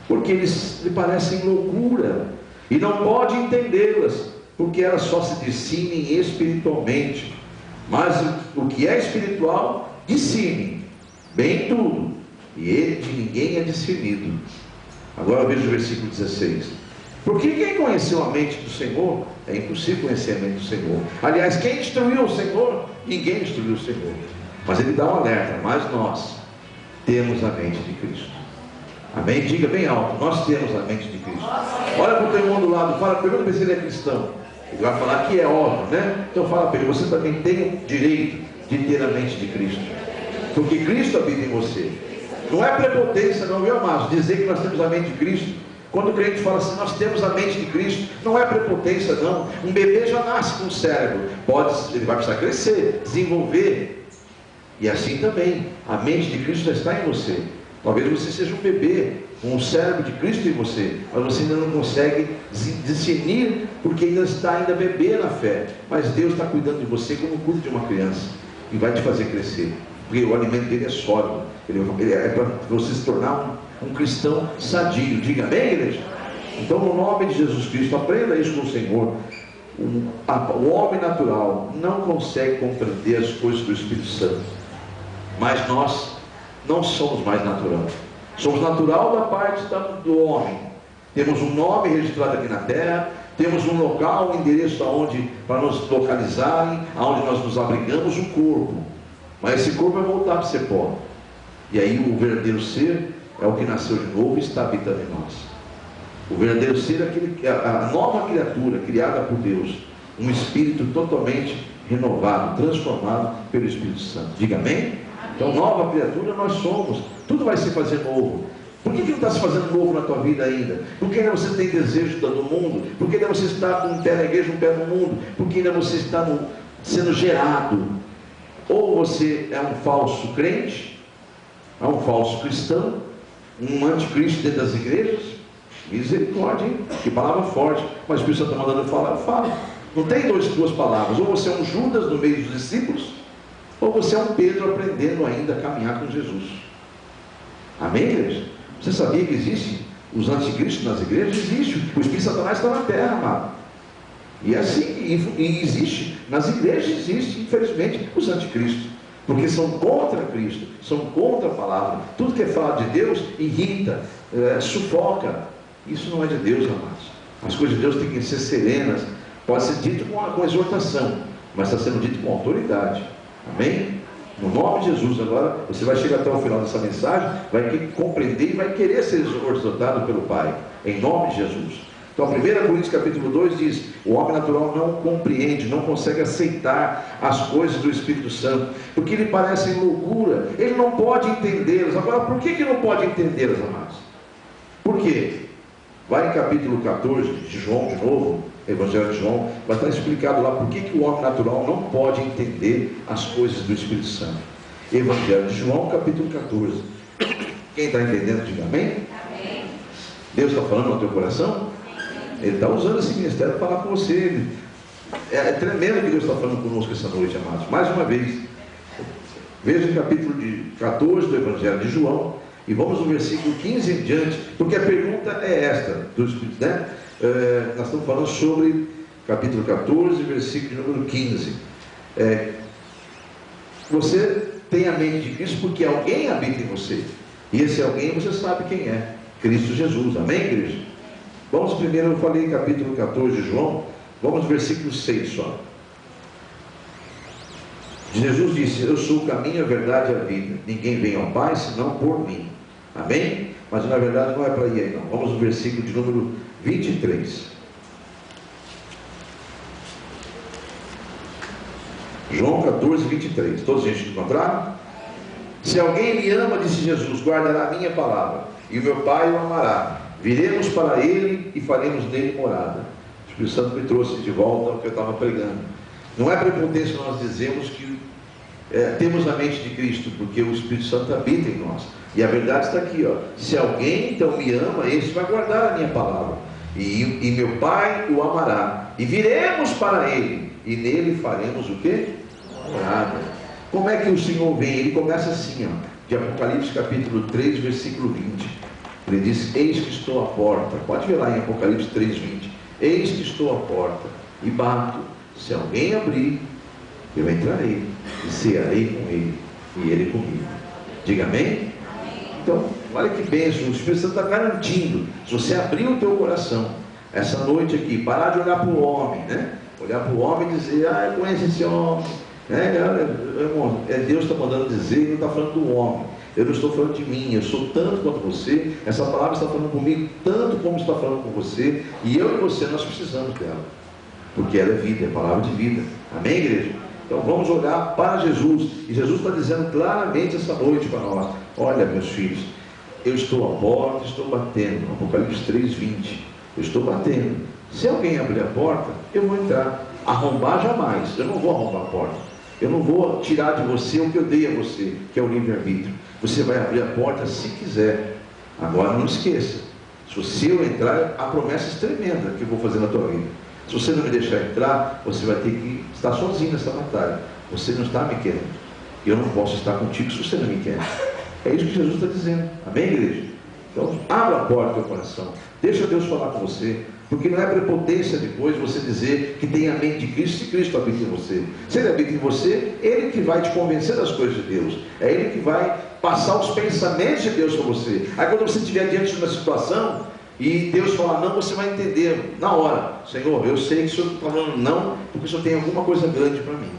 porque eles lhe parecem loucura, e não pode entendê-las, porque elas só se discernem espiritualmente. Mas o que é espiritual, discerne bem tudo, e ele de ninguém é discernido. Agora veja o versículo 16. Porque quem conheceu a mente do Senhor? É impossível conhecer a mente do Senhor. Aliás, quem instruiu o Senhor? Ninguém instruiu o Senhor. Mas ele dá um alerta: mas nós temos a mente de Cristo. Amém? Diga bem alto: nós temos a mente de Cristo. Olha para o teu irmão do lado, pergunta se ele é cristão. Ele vai falar que é óbvio, né? Então fala para ele: você também tem o direito de ter a mente de Cristo, porque Cristo habita em você. Não é prepotência, não, viu, amados, dizer que nós temos a mente de Cristo. Quando o crente fala assim: nós temos a mente de Cristo, não é prepotência, não. Um bebê já nasce com o cérebro, ele vai precisar crescer, desenvolver, e assim também a mente de Cristo já está em você. Talvez você seja um bebê com o cérebro de Cristo em você, mas você ainda não consegue discernir, porque ainda está bebê na fé. Mas Deus está cuidando de você como cuida de uma criança, e vai te fazer crescer, porque o alimento dele é sólido. Ele é para você se tornar um cristão sadio. Diga amém, igreja? Então, no nome de Jesus Cristo, aprenda isso com o Senhor. O homem natural não consegue compreender as coisas do Espírito Santo, mas nós não somos mais natural. Somos natural da parte do homem. Temos um nome registrado aqui na terra, temos um local, um endereço para nos localizarem, aonde nós nos abrigamos, um corpo. Mas esse corpo vai voltar para ser pó. E aí o verdadeiro ser é o que nasceu de novo e está habitando em nós. O verdadeiro ser é a nova criatura criada por Deus, um espírito totalmente renovado, transformado pelo Espírito Santo. Diga amém? Então, nova criatura nós somos. Tudo vai se fazer novo. Por que não está se fazendo novo na tua vida ainda? Porque ainda você tem desejo do mundo? Porque ainda você está com um pé na igreja, um pé no mundo? Porque ainda você está sendo gerado? Ou você é um falso crente, é um falso cristão, um anticristo dentro das igrejas? Misericórdia, hein? Que palavra forte. Mas o Espírito Santo está mandando eu falar, eu falo. Não tem duas palavras: ou você é um Judas no meio dos discípulos, ou você é um Pedro aprendendo ainda a caminhar com Jesus. Amém, igreja? Você sabia que existem os anticristos nas igrejas? Existe. O Espírito de Satanás está na terra, amado. E assim, e existe, nas igrejas existe, infelizmente, os anticristos, porque são contra Cristo, são contra a palavra. Tudo que é falado de Deus irrita, sufoca. Isso não é de Deus, amados. As coisas de Deus têm que ser serenas. Pode ser dito com exortação, mas está sendo dito com autoridade. Amém? No nome de Jesus. Agora você vai chegar até o final dessa mensagem, vai compreender e vai querer ser exortado pelo Pai, em nome de Jesus. Então 1 Coríntios capítulo 2 diz: o homem natural não compreende, não consegue aceitar as coisas do Espírito Santo, porque lhe parecem loucura, ele não pode entendê-las. Agora, por que não pode entendê-las, amados? Por quê? Vai em capítulo 14 de João, de novo, Evangelho de João, vai estar explicado lá por que o homem natural não pode entender as coisas do Espírito Santo. Evangelho de João, capítulo 14. Quem está entendendo, diga amém? Amém. Deus está falando no teu coração? Ele está usando esse ministério para falar com você. É tremendo que Deus está falando conosco essa noite, amados. Mais uma vez, veja o capítulo de 14 do Evangelho de João, e vamos no versículo 15 em diante, porque a pergunta é esta, do Espírito, né? Nós estamos falando sobre capítulo 14, versículo número 15. Você tem a mente de Cristo porque alguém habita em você, e esse alguém você sabe quem é, Cristo Jesus. Amém, igreja? Vamos primeiro, eu falei capítulo 14 de João, vamos no versículo 6 só. Jesus disse: eu sou o caminho, a verdade e a vida, ninguém vem ao Pai senão por mim. Amém? Mas na verdade não é para ir aí não. Vamos no versículo de número 23. João 14, 23. Todos eles encontraram? Se alguém me ama, disse Jesus, guardará a minha palavra, e o meu Pai o amará. Viremos para ele e faremos nele morada. O Espírito Santo me trouxe de volta ao que eu estava pregando. Não é prepotência nós dizemos que temos a mente de Cristo, porque o Espírito Santo habita em nós. E a verdade está aqui, ó. Se alguém então me ama, esse vai guardar a minha palavra, e meu Pai o amará, e viremos para ele, e nele faremos o quê? Morada. Como é que o Senhor vem? Ele começa assim, ó, de Apocalipse capítulo 3, versículo 20. Ele diz: eis que estou à porta. Pode ver lá em Apocalipse 3, 20. Eis que estou à porta e bato. Se alguém abrir, eu entrarei e cearei com ele, e ele comigo. Diga amém? Então, olha que bênção, o Espírito Santo está garantindo. Se você abrir o teu coração essa noite aqui, parar de olhar para o homem, né? Olhar para o homem e dizer: eu conheço esse homem, né? Irmão, Deus está mandando dizer, ele não está falando do homem. Eu não estou falando de mim, eu sou tanto quanto você. Essa palavra está falando comigo tanto como está falando com você. E eu e você, nós precisamos dela, porque ela é vida, é palavra de vida. Amém, igreja? Então vamos olhar para Jesus. E Jesus está dizendo claramente essa noite para nós: olha, meus filhos, eu estou à porta, estou batendo. Apocalipse 3, 20. Eu estou batendo. Se alguém abrir a porta, eu vou entrar. Arrombar jamais. Eu não vou arrombar a porta. Eu não vou tirar de você o que eu dei a você, que é o livre-arbítrio. Você vai abrir a porta se quiser. Agora não esqueça, se eu entrar, há promessas tremendas que eu vou fazer na tua vida. Se você não me deixar entrar, você vai ter que estar sozinho nessa batalha. Você não está me querendo. Eu não posso estar contigo se você não me quer. É isso que Jesus está dizendo. Amém, igreja? Então, abra a porta do teu coração. Deixa Deus falar com você. Porque não é prepotência depois você dizer que tem a mente de Cristo, se Cristo habita em você. Se Ele habita em você, Ele que vai te convencer das coisas de Deus. É Ele que vai passar os pensamentos de Deus para você. Aí quando você estiver diante de uma situação e Deus falar não, você vai entender na hora: Senhor, eu sei que o Senhor está falando não, porque o Senhor tem alguma coisa grande para mim.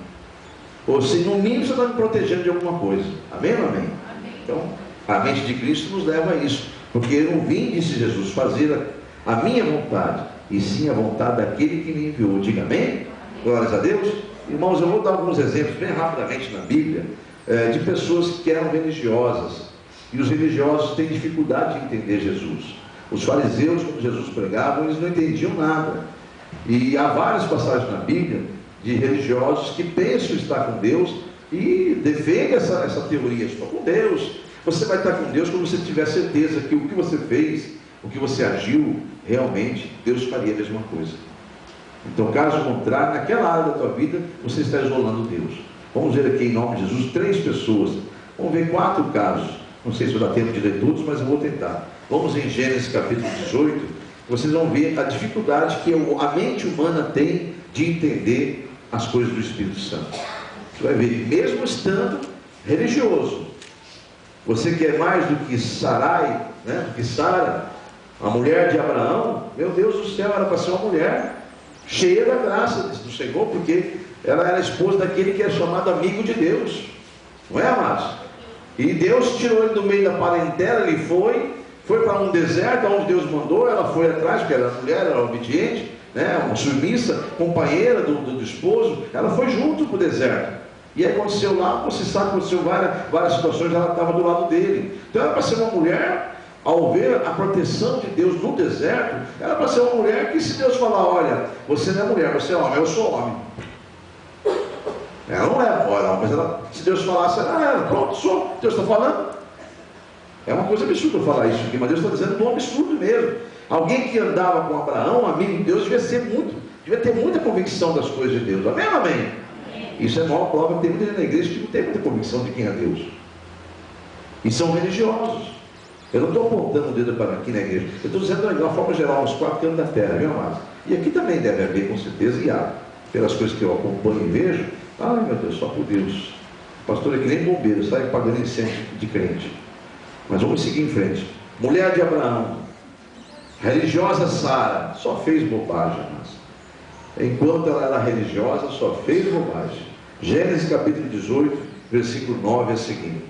Ou se no mínimo o Senhor está me protegendo de alguma coisa. Amém ou não amém? Então, a mente de Cristo nos leva a isso. Porque eu não vim, disse Jesus, fazer a minha vontade, e sim a vontade daquele que me enviou. Diga amém? Glórias a Deus. Irmãos, eu vou dar alguns exemplos bem rapidamente na Bíblia, de pessoas que eram religiosas, e os religiosos têm dificuldade de entender Jesus. Os fariseus, quando Jesus pregava, eles não entendiam nada. E há várias passagens na Bíblia de religiosos que pensam estar com Deus e defendem essa teoria: estou com Deus. Você vai estar com Deus quando você tiver certeza que o que você fez, o que você agiu, realmente Deus faria a mesma coisa. Então, caso contrário, naquela área da tua vida, você está isolando Deus. Vamos ver aqui em nome de Jesus 3 pessoas. Vamos ver 4 casos. Não sei se vai dar tempo de ler todos, mas eu vou tentar. Vamos em Gênesis capítulo 18. Vocês vão ver a dificuldade que a mente humana tem de entender as coisas do Espírito Santo. Você vai ver, mesmo estando religioso, você quer mais do que Sarai, né? Do que Sara, a mulher de Abraão. Meu Deus do céu, era para ser uma mulher cheia da graça do Senhor, porque ela era esposa daquele que é chamado amigo de Deus, não é, amados? E Deus tirou ele do meio da parentela. Ele foi para um deserto onde Deus mandou. Ela foi atrás, porque era mulher, era obediente, né? Uma submissa, companheira do esposo. Ela foi junto para o deserto. E aí aconteceu lá, você sabe, aconteceu várias situações, ela estava do lado dele. Então era para ser uma mulher ao ver a proteção de Deus no deserto, era para ser uma mulher que, se Deus falar, olha, você não é mulher, você é homem, eu sou homem. Ela não é mulher, mas ela, se Deus falasse, pronto, sou, Deus está falando. É uma coisa absurda falar isso aqui, mas Deus está dizendo um absurdo mesmo. Alguém que andava com Abraão, amigo de Deus, devia ter muita convicção das coisas de Deus. Amém ou amém? Isso é a maior prova que tem muita gente na igreja que não tem muita convicção de quem é Deus. E são religiosos. Eu não estou apontando o dedo para aqui na igreja. Eu estou dizendo de uma forma geral, nos 4 cantos da terra, viu, amados? E aqui também deve haver, com certeza, e há. Pelas coisas que eu acompanho e vejo. Ai, meu Deus, só por Deus. O pastor é que nem bombeiro, sai pagando incêndio de crente. Mas vamos seguir em frente. Mulher de Abraão, religiosa Sara, só fez bobagem, mas enquanto ela era religiosa, só fez bobagem. Gênesis capítulo 18, versículo 9 a seguir.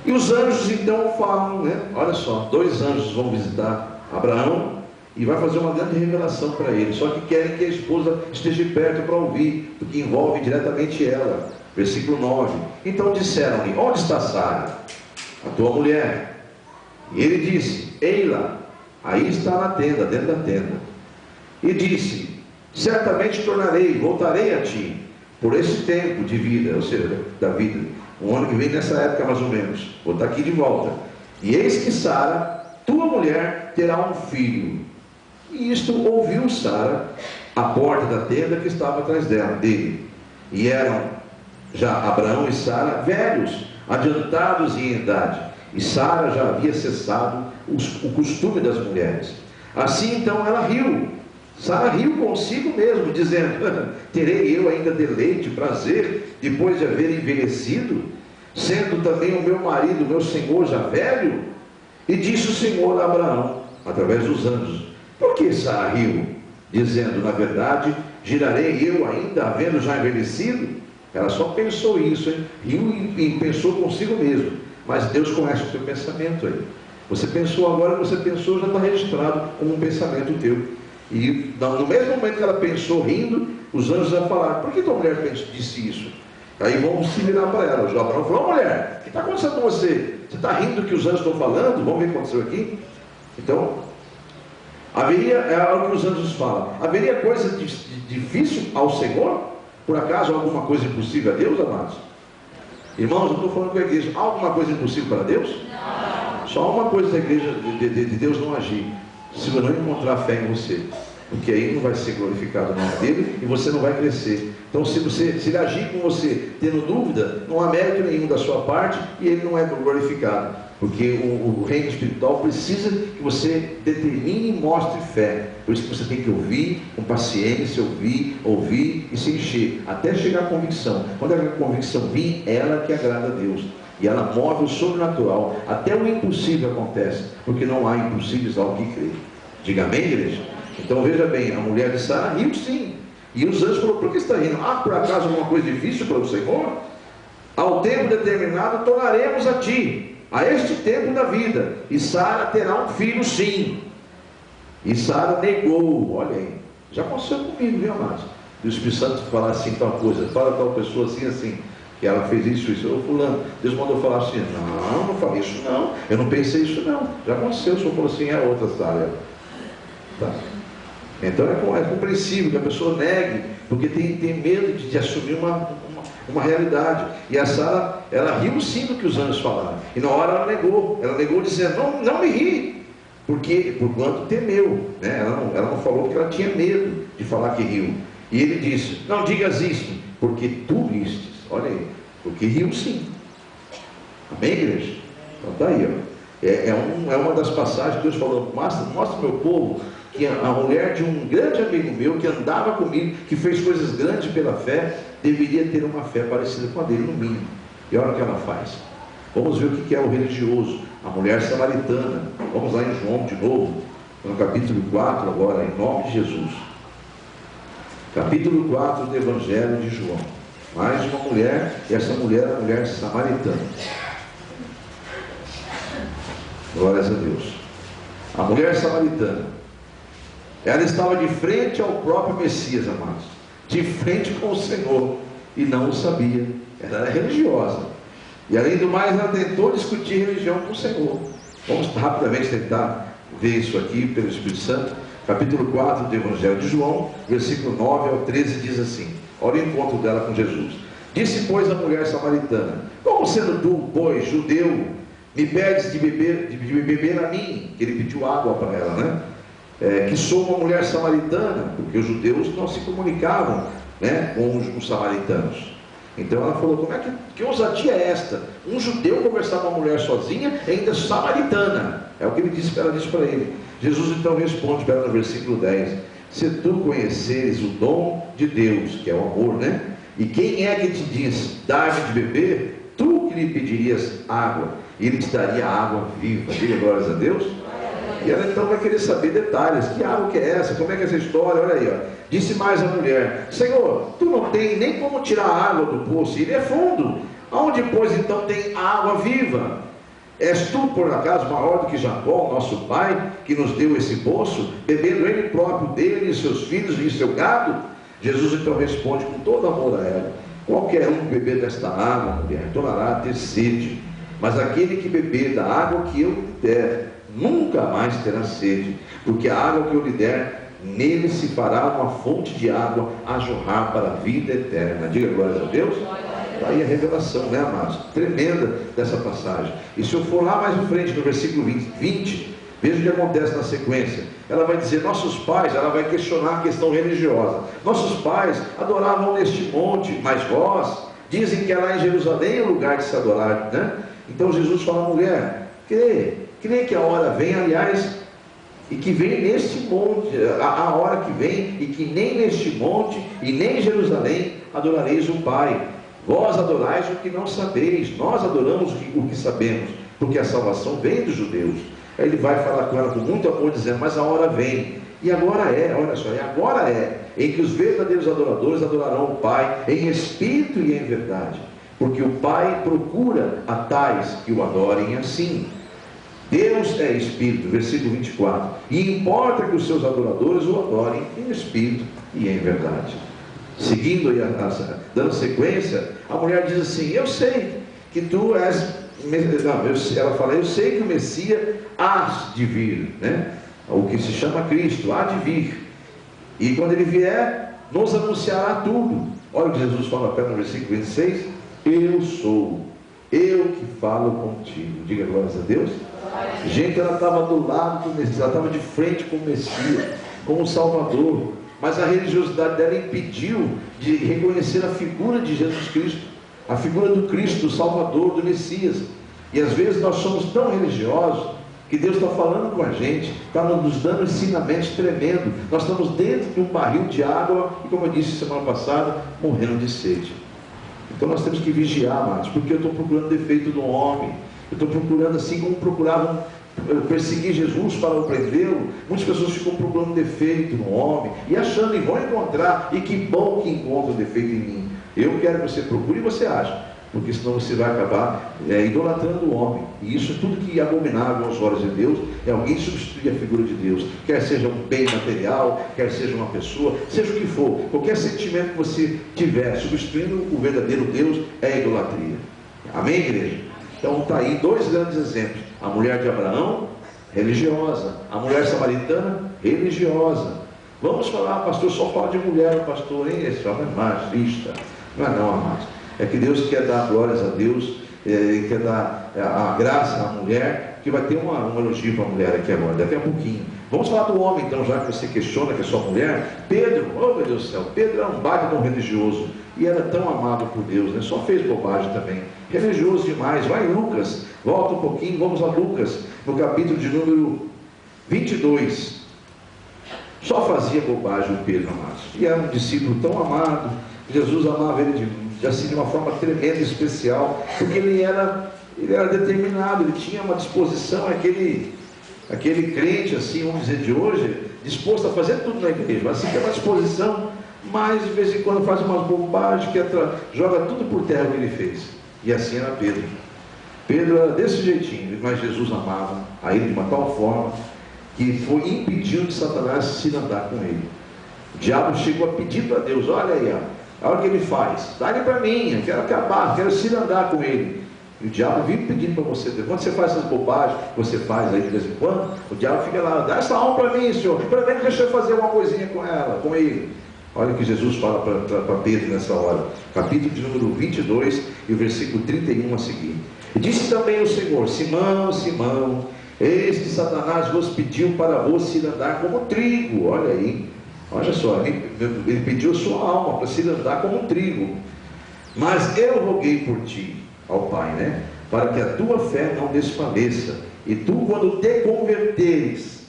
E os anjos então falam, né? Olha só, 2 anjos vão visitar Abraão e vai fazer uma grande revelação para ele. Só que querem que a esposa esteja perto para ouvir, porque envolve diretamente ela. Versículo 9. Então disseram-lhe: onde está Sara, a tua mulher? E ele disse: ei-la, aí está na tenda, dentro da tenda. E disse: certamente tornarei, voltarei a ti, por esse tempo de vida, ou seja, da vida, um ano que vem nessa época mais ou menos, vou estar aqui de volta. E eis que Sara, tua mulher, terá um filho. E isto ouviu Sara à porta da tenda que estava atrás dele. E eram já Abraão e Sara velhos, adiantados em idade, e Sara já havia cessado o costume das mulheres. Assim então ela riu. Sara riu consigo mesmo, dizendo: terei eu ainda deleite, prazer, depois de haver envelhecido, sendo também o meu marido, meu senhor, já velho? E disse o Senhor a Abraão, através dos anjos: por que Sara riu? Dizendo: na verdade, girarei eu ainda, havendo já envelhecido? Ela só pensou isso, hein? Riu e pensou consigo mesmo. Mas Deus conhece o seu pensamento aí. Você pensou agora, você pensou, já está registrado como um pensamento teu. E no mesmo momento que ela pensou rindo, os anjos já falaram: por que tua mulher disse isso? Aí vamos se virar para ela. O Abraão falou: mulher, o que está acontecendo com você? Você está rindo do que os anjos estão falando? Vamos ver o que aconteceu aqui. Então, é algo que os anjos falam: haveria coisa difícil ao Senhor? Por acaso alguma coisa impossível a Deus, amados? Irmãos, eu estou falando com a igreja: há alguma coisa impossível para Deus? Não. Só uma coisa da igreja, de Deus não agir: se eu não encontrar fé em você, porque aí não vai ser glorificado o nome dele e você não vai crescer. Então, se ele agir com você tendo dúvida, não há mérito nenhum da sua parte e ele não é glorificado, porque o reino espiritual precisa que você determine e mostre fé. Por isso que você tem que ouvir com paciência, ouvir e se encher até chegar à convicção. Quando a convicção vir, ela que agrada a Deus. E ela move o sobrenatural, até o impossível acontece, porque não há impossíveis ao que crer. Diga amém, igreja? Então veja bem, a mulher de Sara riu sim. E os anjos falaram: por que está rindo? Por acaso alguma coisa difícil para o Senhor? Ao tempo determinado tornaremos a ti, a este tempo da vida, e Sara terá um filho sim. E Sara negou. Olha aí, já aconteceu comigo, viu, amados? E o Espírito Santo falar assim, tal coisa, fala tal pessoa assim, assim, que ela fez isso, ô fulano, Deus mandou falar assim: não falei isso não, eu não pensei isso não, já aconteceu. O Senhor falou assim: é outra Sara. Tá. Então é compreensível que a pessoa negue, porque tem medo de assumir uma realidade. E a Sara, ela riu sim do que os anjos falaram, e na hora ela negou dizendo: não me ri, porque por quanto temeu, né? Ela não falou porque ela tinha medo de falar que riu. E ele disse: não digas isso, porque tu ristes. Olha aí, porque riu sim. Amém, igreja? Então está aí, ó. É uma das passagens que Deus falou: mostra meu povo que a mulher de um grande amigo meu, que andava comigo, que fez coisas grandes pela fé, deveria ter uma fé parecida com a dele, no mínimo. E olha o que ela faz. Vamos ver o que é o religioso, a mulher samaritana. Vamos lá em João de novo, no capítulo 4 agora, em nome de Jesus. Capítulo 4 do Evangelho de João. Mais uma mulher, e essa mulher é a mulher samaritana. Glórias a Deus. A mulher samaritana, ela estava de frente ao próprio Messias, amados, de frente com o Senhor, e não o sabia. Ela era religiosa, e além do mais ela tentou discutir religião com o Senhor. Vamos rapidamente tentar ver isso aqui pelo Espírito Santo. Capítulo 4 do Evangelho de João, versículo 9 ao 13, diz assim: olha o encontro dela com Jesus. Disse, pois, a mulher samaritana: como sendo tu, pois, judeu, me pedes de beber a mim? Que ele pediu água para ela, né? Que sou uma mulher samaritana, porque os judeus não se comunicavam, né, com os samaritanos. Então ela falou: como é que ousadia é esta? Um judeu conversar com uma mulher sozinha, ainda samaritana. É o que ela disse para ele. Jesus então responde para ela no versículo 10: se tu conheceres o dom de Deus, que é o amor, né? E quem é que te diz, dá-me de beber? Tu que lhe pedirias água, e ele te daria água viva. Diga glórias a Deus. E ela então vai querer saber detalhes. Que água que é essa? Como é que é essa história? Olha aí, ó. Disse mais a mulher: Senhor, tu não tem nem como tirar a água do poço, ele é fundo. Aonde, pois, então tem água viva? És tu, por acaso, maior do que Jacó, nosso pai, que nos deu esse poço, bebendo ele próprio dele, e seus filhos e seu gado? Jesus então responde com todo amor a ela: qualquer um que beber desta água, mulher, tornará a ter sede, mas aquele que beber da água que eu lhe der, nunca mais terá sede, porque a água que eu lhe der, nele se fará uma fonte de água a jorrar para a vida eterna. Diga glórias a Deus. Está aí a revelação, né, amados? Tremenda dessa passagem. E se eu for lá mais em frente, no versículo 20, veja o que acontece na sequência. Ela vai dizer: nossos pais, ela vai questionar a questão religiosa. Nossos pais adoravam neste monte, mas vós dizem que é lá em Jerusalém o lugar de se adorar, né? Então Jesus fala: mulher, crê que a hora vem, aliás, e que vem neste monte, a hora que vem, e que nem neste monte e nem em Jerusalém adorareis o Pai. Vós adorais o que não sabeis, nós adoramos o que sabemos, porque a salvação vem dos judeus. Aí ele vai falar com ela com muito amor, dizendo: mas a hora vem, e agora olha só, e agora em que os verdadeiros adoradores adorarão o Pai em espírito e em verdade, porque o Pai procura a tais que o adorem assim. Deus é espírito, versículo 24, e importa que os seus adoradores o adorem em espírito e em verdade. Seguindo aí, dando sequência, a mulher diz assim: eu sei que tu és, ela fala: eu sei que o Messias há de vir, né? O que se chama Cristo, há de vir, e quando ele vier, nos anunciará tudo. Olha o que Jesus fala para ela no versículo 26: eu sou, eu que falo contigo. Diga glórias a Deus. Gente, ela estava do lado do Messias, ela estava de frente com o Messias, com o Salvador, mas a religiosidade dela impediu de reconhecer a figura de Jesus Cristo, a figura do Cristo, do Salvador, do Messias. E às vezes nós somos tão religiosos que Deus está falando com a gente, está nos dando ensinamentos tremendos. Nós estamos dentro de um barril de água e, como eu disse semana passada, morrendo de sede. Então nós temos que vigiar, amados, porque eu estou procurando defeito no homem. Eu estou procurando, assim como procuravam perseguir Jesus para o prendê-lo. Muitas pessoas ficam procurando defeito no homem e achando, e vão encontrar, e que bom que encontra o defeito em mim. Eu quero que você procure e você ache, porque senão você vai acabar idolatrando o homem. E isso, tudo que é abominável aos olhos de Deus, é alguém substituir a figura de Deus, quer seja um bem material, quer seja uma pessoa, seja o que for, qualquer sentimento que você tiver substituindo o verdadeiro Deus é idolatria. Amém, igreja? Então está aí dois grandes exemplos: a mulher de Abraão, religiosa; a mulher samaritana, religiosa. Vamos falar, pastor, só fala de mulher, pastor, hein? Esse homem é machista. Não é não, amados. É que Deus quer dar glórias a Deus, quer dar a graça à mulher, que vai ter um elogio para a mulher aqui agora, daqui a pouquinho. Vamos falar do homem então, já que você questiona que é só mulher. Pedro, oh meu Deus do céu, Pedro era um baita de um religioso, e era tão amado por Deus, né? Só fez bobagem também, religioso demais. Vai em Lucas, volta um pouquinho, vamos a Lucas, no capítulo de número 22. Só fazia bobagem o Pedro, amados, e era um discípulo tão amado. Jesus amava ele de uma forma tremenda, especial, porque ele era determinado, ele tinha uma disposição, aquele crente, assim, vamos dizer, de hoje, disposto a fazer tudo na igreja, assim, tem uma disposição, mas de vez em quando faz umas bobagens, joga tudo por terra que ele fez. E assim era Pedro. Pedro era desse jeitinho, mas Jesus amava a ele de uma tal forma que foi impedindo de Satanás se andar com ele. O diabo chegou a pedir para Deus: olha aí, a hora que ele faz, dá-lhe para mim, eu quero acabar, quero se andar com ele. E o diabo vive pedindo para você. Quando você faz essas bobagens que você faz aí de vez em quando, o diabo fica lá, dá essa alma para mim, Senhor, pelo menos deixa eu fazer uma coisinha com ela, com ele. Olha o que Jesus fala para Pedro nessa hora, capítulo de número 22 e o versículo 31 a seguir. E disse também o Senhor: Simão, Simão, eis que Satanás vos pediu para vos cirandar como trigo. Olha aí, olha só, ele pediu a sua alma para cirandar como trigo. Mas eu roguei por ti ao Pai, né? Para que a tua fé não desfaleça. E tu, quando te converteres,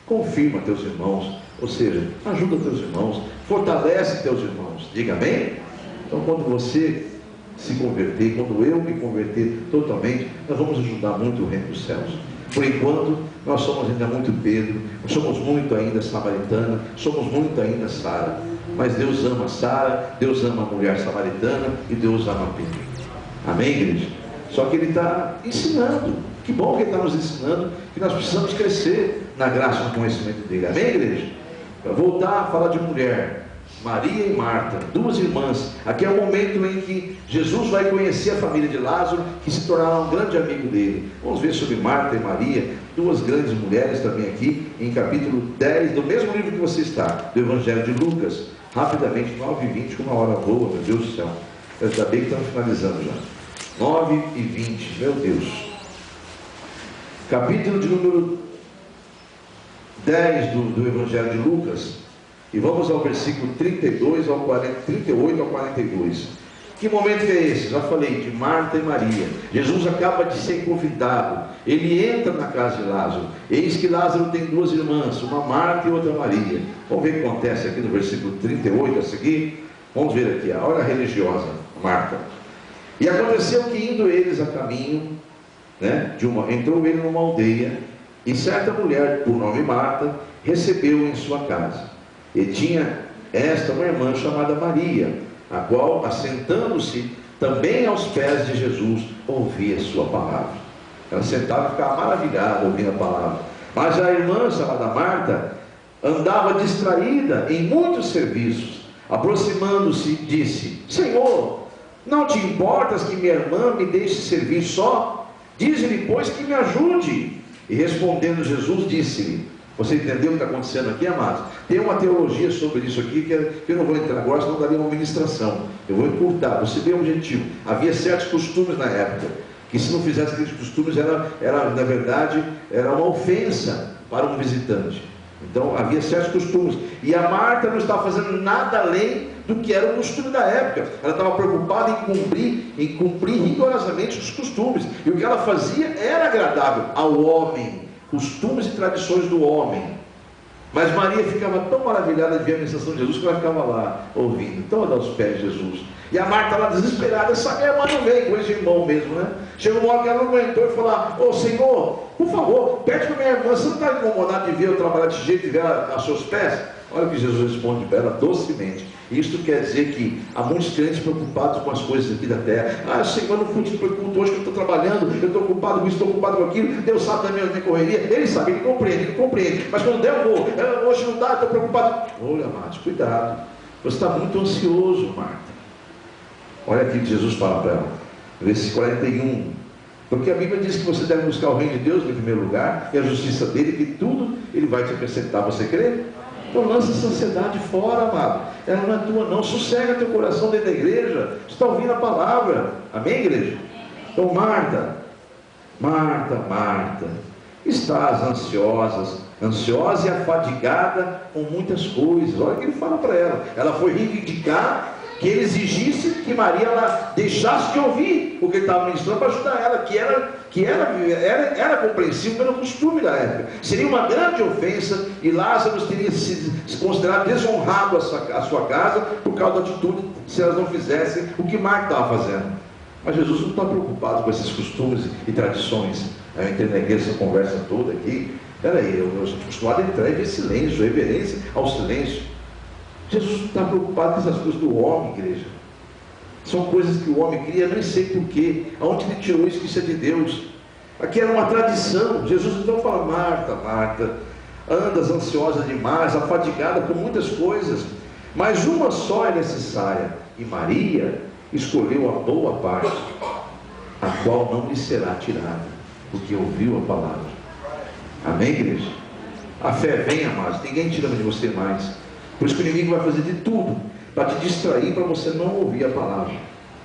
confirma teus irmãos. Ou seja, ajuda teus irmãos, fortalece teus irmãos. Diga amém? Então, quando você se converter, quando eu me converter totalmente, nós vamos ajudar muito o reino dos céus. Por enquanto, nós somos ainda muito Pedro, somos muito ainda Samaritana, somos muito ainda Sara. Mas Deus ama Sara, Deus ama a mulher samaritana e Deus ama Pedro. Amém, igreja? Só que Ele está ensinando. Que bom que Ele está nos ensinando que nós precisamos crescer na graça e no conhecimento dEle. Amém, igreja? Para voltar a falar de mulher, Maria e Marta, duas irmãs. Aqui é o momento em que Jesus vai conhecer a família de Lázaro, que se tornaram um grande amigo dele. Vamos ver sobre Marta e Maria, duas grandes mulheres também aqui, em capítulo 10, do mesmo livro que você está, do Evangelho de Lucas. Rapidamente, 9h20, uma hora boa, meu Deus do céu. Ainda bem que estamos finalizando já. 9h20, meu Deus. Capítulo de número 10 do Evangelho de Lucas. E vamos ao versículo 38 ao 42. Que momento é esse? Já falei de Marta e Maria. Jesus acaba de ser convidado. Ele entra na casa de Lázaro. Eis que Lázaro tem duas irmãs, uma Marta e outra Maria. Vamos ver o que acontece aqui no versículo 38 a seguir. Vamos ver aqui a hora religiosa, Marta. E aconteceu que, indo eles a caminho, né, entrou ele numa aldeia, e certa mulher, por nome Marta, recebeu-o em sua casa. E tinha esta uma irmã chamada Maria, a qual, assentando-se também aos pés de Jesus, ouvia sua palavra. Ela sentava e ficava maravilhada ouvindo a palavra. Mas a irmã chamada Marta andava distraída em muitos serviços. Aproximando-se, disse: Senhor, não te importas que minha irmã me deixe servir só? Dize-lhe, pois, que me ajude. E respondendo Jesus, disse-lhe: você entendeu o que está acontecendo aqui, amados? Tem uma teologia sobre isso aqui que eu não vou entrar agora, senão daria uma ministração. Eu vou encurtar, você vê o objetivo. Havia certos costumes na época, que se não fizesse aqueles costumes, na verdade, era uma ofensa para um visitante. Então, havia certos costumes. E a Marta não estava fazendo nada além do que era o costume da época. Ela estava preocupada em cumprir rigorosamente os costumes. E o que ela fazia era agradável ao homem. Costumes e tradições do homem. Mas Maria ficava tão maravilhada de ver a ministração de Jesus que ela ficava lá ouvindo, toda aos pés de Jesus. E a Marta lá desesperada, essa minha irmã não veio, coisa de irmão mesmo, né? Chegou uma hora que ela não aguentou e falou: ô Senhor, por favor, pede para minha irmã, você não está incomodado de ver eu trabalhar desse jeito e ver ela aos seus pés? Olha o que Jesus responde para ela docemente. Isto quer dizer que há muitos crentes preocupados com as coisas aqui da terra. Senhor, eu não fui para o culto hoje que eu estou trabalhando, eu estou ocupado com isso, estou ocupado com aquilo, Deus sabe da minha correria, Ele sabe, Ele compreende, mas quando der eu vou, hoje não dá, estou preocupado. Olha, amados, cuidado, você está muito ansioso, Marta. Olha aqui que Jesus fala para ela, versículo 41, porque a Bíblia diz que você deve buscar o reino de Deus em primeiro lugar, e a justiça dele, que tudo Ele vai te acrescentar. Você crê? Então lança essa ansiedade fora, amado. Ela não é tua não. Sossega teu coração dentro da igreja. Você está ouvindo a palavra. Amém, igreja? Então Marta, estás ansiosa e afadigada com muitas coisas. Olha o que ele fala para ela. Ela foi reivindicar que ele exigisse que Maria ela deixasse de ouvir o que ele estava ministrando para ajudar ela, que era compreensível pelo costume da época. Seria uma grande ofensa e Lázaro teria se considerado desonrado a sua casa por causa da atitude, se elas não fizessem o que Marta estava fazendo. Mas Jesus não está preocupado com esses costumes e tradições. Eu entrei na igreja essa conversa toda aqui. Peraí, eu estou acostumado a entrar e ver silêncio, reverência ao silêncio. Jesus não está preocupado com essas coisas do homem, igreja. São coisas que o homem cria, nem sei porquê. Aonde ele tirou isso, que isso é de Deus? Aqui era uma tradição. Jesus então fala: Marta, andas ansiosa demais, afadigada por muitas coisas, mas uma só é necessária. E Maria escolheu a boa parte, a qual não lhe será tirada, porque ouviu a palavra. Amém, igreja? A fé vem, amados, ninguém tira de você mais. Por isso que o inimigo vai fazer de tudo para te distrair, para você não ouvir a palavra.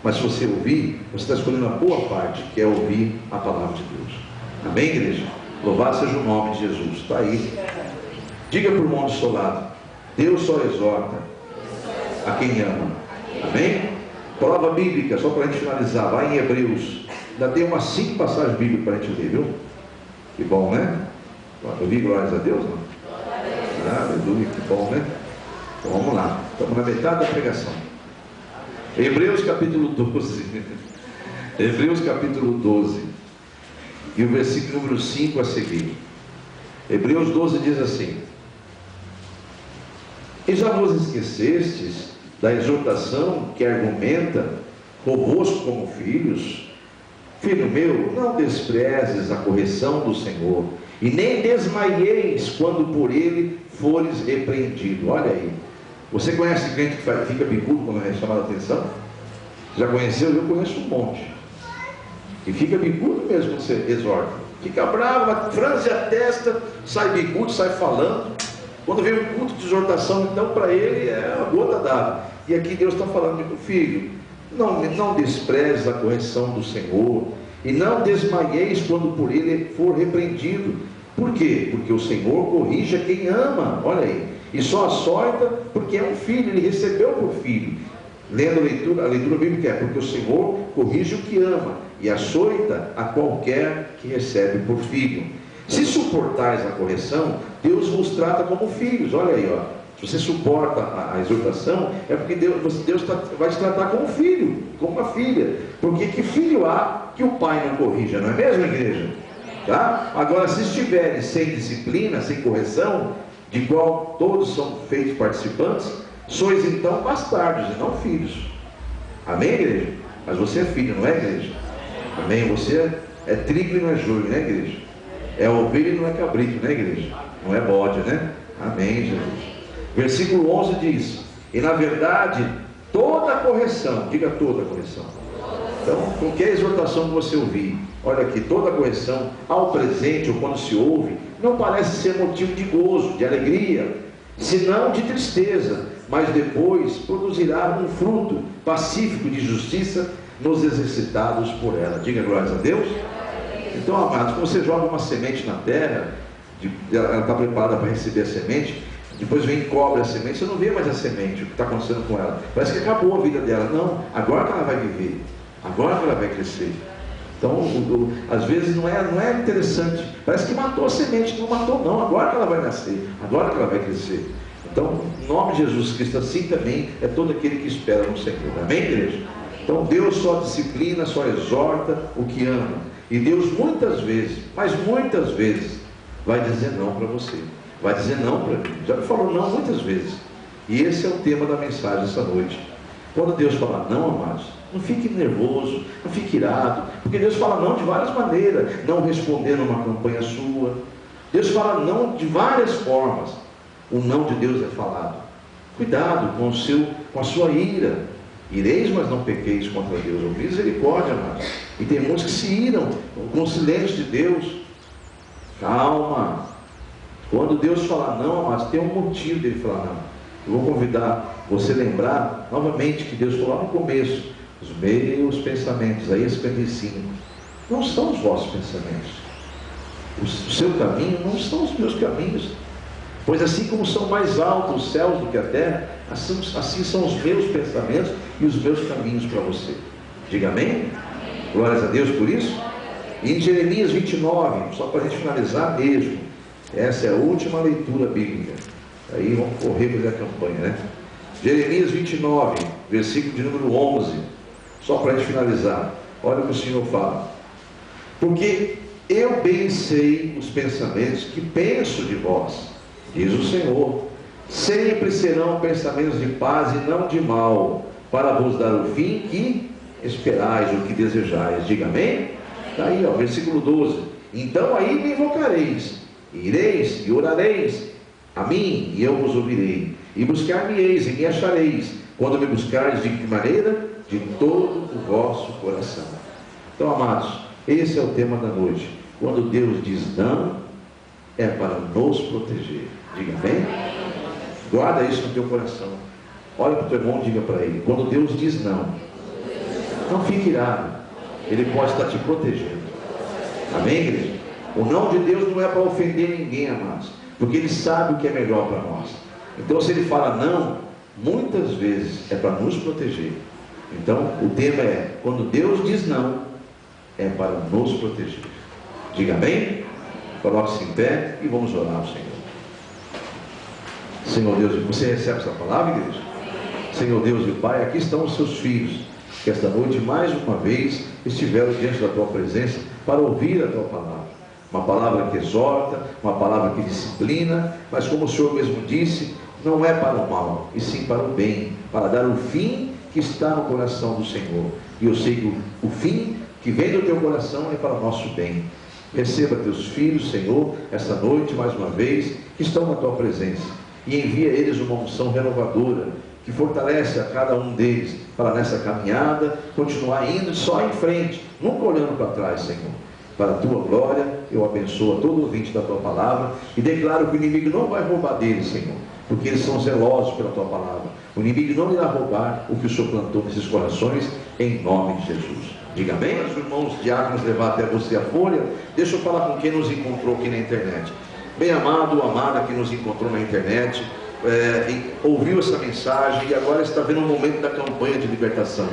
Mas se você ouvir, você está escolhendo a boa parte, que é ouvir a palavra de Deus. Amém, igreja? Louvado seja o nome de Jesus. Está aí. Diga para o irmão do seu lado: Deus só exorta a quem ama. Amém? Prova bíblica, só para a gente finalizar, vai em Hebreus. Ainda tem umas 5 passagens bíblicas para a gente ler, viu? Que bom, né? Eu vi glórias a Deus, não? Aleluia, que bom, né? Então vamos lá, estamos na metade da pregação. Hebreus capítulo 12. Hebreus capítulo 12. E o versículo número 5 a seguir. Hebreus 12 diz assim: E já vos esquecestes da exortação que argumenta convosco como filhos? Filho meu, não desprezes a correção do Senhor, e nem desmaieis quando por ele fores repreendido. Olha aí, você conhece crente que fica bicudo quando é chamado a atenção? Já conheceu? Eu conheço um monte. E fica bicudo mesmo quando você exorta. Fica bravo, franze a testa, sai bicudo, sai falando. Quando vem um culto de exortação, então para ele é a gota d'água. E aqui Deus está falando: meu filho, não desprezes a correção do Senhor, e não desmaieis quando por ele for repreendido. Por quê? Porque o Senhor corrige a quem ama. Olha aí. E só açoita porque é um filho, ele recebeu por filho. Lendo a leitura bíblica é: porque o Senhor corrige o que ama, e açoita a qualquer que recebe por filho. Se suportais a correção, Deus vos trata como filhos. Olha aí, ó. Se você suporta a exortação, é porque Deus vai te tratar como filho, como uma filha. Porque que filho há que o pai não corrija, não é mesmo, igreja? Tá? Agora, se estiverem sem disciplina, sem correção, de qual todos são feitos participantes, sois então bastardos e não filhos. Amém, igreja? Mas você é filho, não é, igreja? Amém? Você é trigo e não é joio, né, igreja? É ovelha e não é cabrito, né, igreja? Não é bode, né? Amém, Jesus. Versículo 11 diz: e na verdade, toda a correção, diga toda a correção. Então, qualquer exortação que você ouvir, olha aqui, toda a correção, ao presente ou quando se ouve, não parece ser motivo de gozo, de alegria, senão de tristeza, mas depois produzirá um fruto pacífico de justiça nos exercitados por ela. Diga glórias a Deus. Então, amados, quando você joga uma semente na terra, ela está preparada para receber a semente, depois vem e cobre a semente, você não vê mais a semente, o que está acontecendo com ela. Parece que acabou a vida dela. Não, agora que ela vai viver, agora que ela vai crescer. Então, às vezes não é interessante, parece que matou a semente. Não matou não, agora que ela vai nascer, agora que ela vai crescer. Então, em nome de Jesus Cristo, assim também é todo aquele que espera no Senhor. Amém, igreja? Então Deus só disciplina, só exorta o que ama. E Deus muitas vezes, mas muitas vezes, vai dizer não para você, vai dizer não para mim. Já me falou não muitas vezes. E esse é o tema da mensagem essa noite. Quando Deus fala não, amados, não fique nervoso, não fique irado, porque Deus fala não de várias maneiras. Não respondendo uma campanha sua, Deus fala não de várias formas. O não de Deus é falado. Cuidado com a sua ira. Ireis, mas não pequeis contra Deus. Ou misericórdia, amados. E tem muitos que se iram com o silêncio de Deus. Calma. Quando Deus falar não, amados, tem um motivo dele falar não. Eu vou convidar você a lembrar novamente que Deus falou lá no começo: os meus pensamentos, aí 55, não são os vossos pensamentos. O seu caminho não são os meus caminhos. Pois assim como são mais altos os céus do que a terra, assim são os meus pensamentos e os meus caminhos para você. Diga amém? Glórias a Deus por isso. E em Jeremias 29, só para a gente finalizar mesmo, essa é a última leitura bíblica. Aí vamos correr fazer a campanha, né? Jeremias 29, versículo de número 11, só para a gente finalizar. Olha o que o Senhor fala: porque eu bem sei os pensamentos que penso de vós, diz o Senhor, sempre serão pensamentos de paz e não de mal, para vos dar o fim que esperais, o que desejais. Diga amém? Está aí, ó, versículo 12. Então aí me invocareis, ireis e orareis a mim, e eu vos ouvirei, e buscar-me-eis e me achareis, quando me buscardes de que maneira? De todo o vosso coração. Então, amados, esse é o tema da noite. Quando Deus diz não, é para nos proteger. Diga bem? Guarda isso no teu coração. Olha para o teu irmão e diga para ele: quando Deus diz não, não fique irado, Ele pode estar te protegendo. Amém, igreja? O não de Deus não é para ofender ninguém, amados, porque Ele sabe o que é melhor para nós. Então, se Ele fala não, muitas vezes é para nos proteger. Então, o tema é: quando Deus diz não, é para nos proteger. Diga bem? Coloque-se em pé e vamos orar ao Senhor. Senhor Deus, você recebe essa palavra, igreja? Senhor Deus e Pai, aqui estão os seus filhos, que esta noite mais uma vez estiveram diante da tua presença para ouvir a tua palavra. Uma palavra que exorta, uma palavra que disciplina, mas como o Senhor mesmo disse, não é para o mal, e sim para o bem, para dar o fim que está no coração do Senhor. E eu sei que o fim que vem do teu coração é para o nosso bem. Receba teus filhos, Senhor, esta noite mais uma vez, que estão na tua presença, e envia a eles uma unção renovadora, que fortalece a cada um deles, para nessa caminhada, continuar indo só em frente, nunca olhando para trás, Senhor. Para a tua glória, eu abençoo a todo ouvinte da tua palavra, e declaro que o inimigo não vai roubar deles, Senhor, porque eles são zelosos pela tua palavra. O inimigo não irá roubar o que o Senhor plantou nesses corações, em nome de Jesus. Diga bem, os irmãos diáconos levar até você a folha. Deixa eu falar com quem nos encontrou aqui na internet. Bem amado ou amada que nos encontrou na internet, ouviu essa mensagem e agora está vendo o momento da campanha de libertação.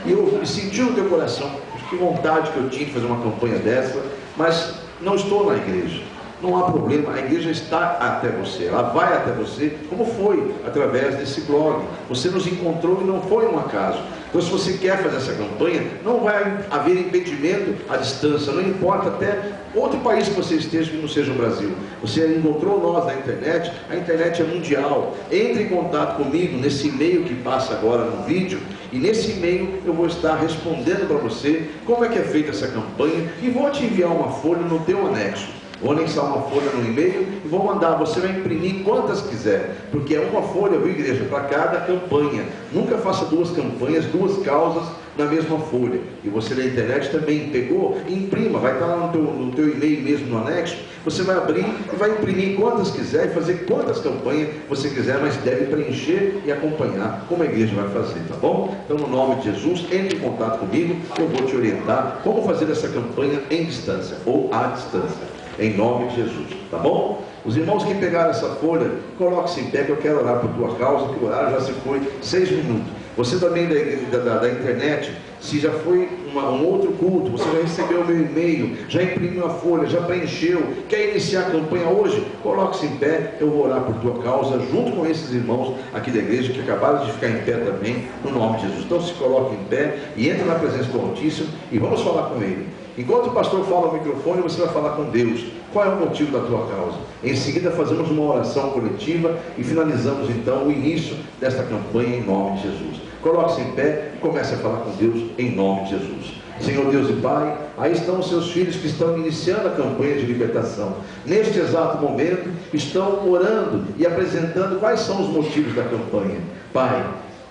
E eu senti no teu coração, que vontade que eu tinha de fazer uma campanha dessa, mas não estou na igreja. Não há problema, a igreja está até você, ela vai até você, como foi através desse blog. Você nos encontrou e não foi um acaso. Então, se você quer fazer essa campanha, não vai haver impedimento à distância, não importa até outro país que você esteja que não seja o Brasil. Você encontrou nós na internet, a internet é mundial. Entre em contato comigo nesse e-mail que passa agora no vídeo, e nesse e-mail eu vou estar respondendo para você como é que é feita essa campanha, e vou te enviar uma folha no teu anexo. Vou anexar uma folha no e-mail e vou mandar, você vai imprimir quantas quiser, porque é uma folha, viu, igreja, para cada campanha. Nunca faça duas campanhas, duas causas na mesma folha. E você na internet também pegou, imprima, vai estar lá no teu e-mail mesmo no anexo. Você vai abrir e vai imprimir quantas quiser e fazer quantas campanhas você quiser, mas deve preencher e acompanhar como a igreja vai fazer, tá bom? Então, no nome de Jesus, entre em contato comigo, eu vou te orientar como fazer essa campanha em distância ou à distância. Em nome de Jesus, tá bom? Os irmãos que pegaram essa folha, coloque-se em pé que eu quero orar por tua causa, que o horário já se foi 6 minutos. Você também da internet, se já foi um outro culto, você já recebeu o meu e-mail, já imprimiu a folha, já preencheu, quer iniciar a campanha hoje, coloque-se em pé, eu vou orar por tua causa, junto com esses irmãos aqui da igreja, que acabaram de ficar em pé também, no nome de Jesus. Então se coloque em pé e entre na presença do Altíssimo e vamos falar com Ele. Enquanto o pastor fala ao microfone, você vai falar com Deus. Qual é o motivo da tua causa? Em seguida fazemos uma oração coletiva e finalizamos então o início desta campanha em nome de Jesus. Coloque-se em pé e comece a falar com Deus em nome de Jesus. Senhor Deus e Pai, aí estão os seus filhos que estão iniciando a campanha de libertação. Neste exato momento, estão orando e apresentando quais são os motivos da campanha. Pai,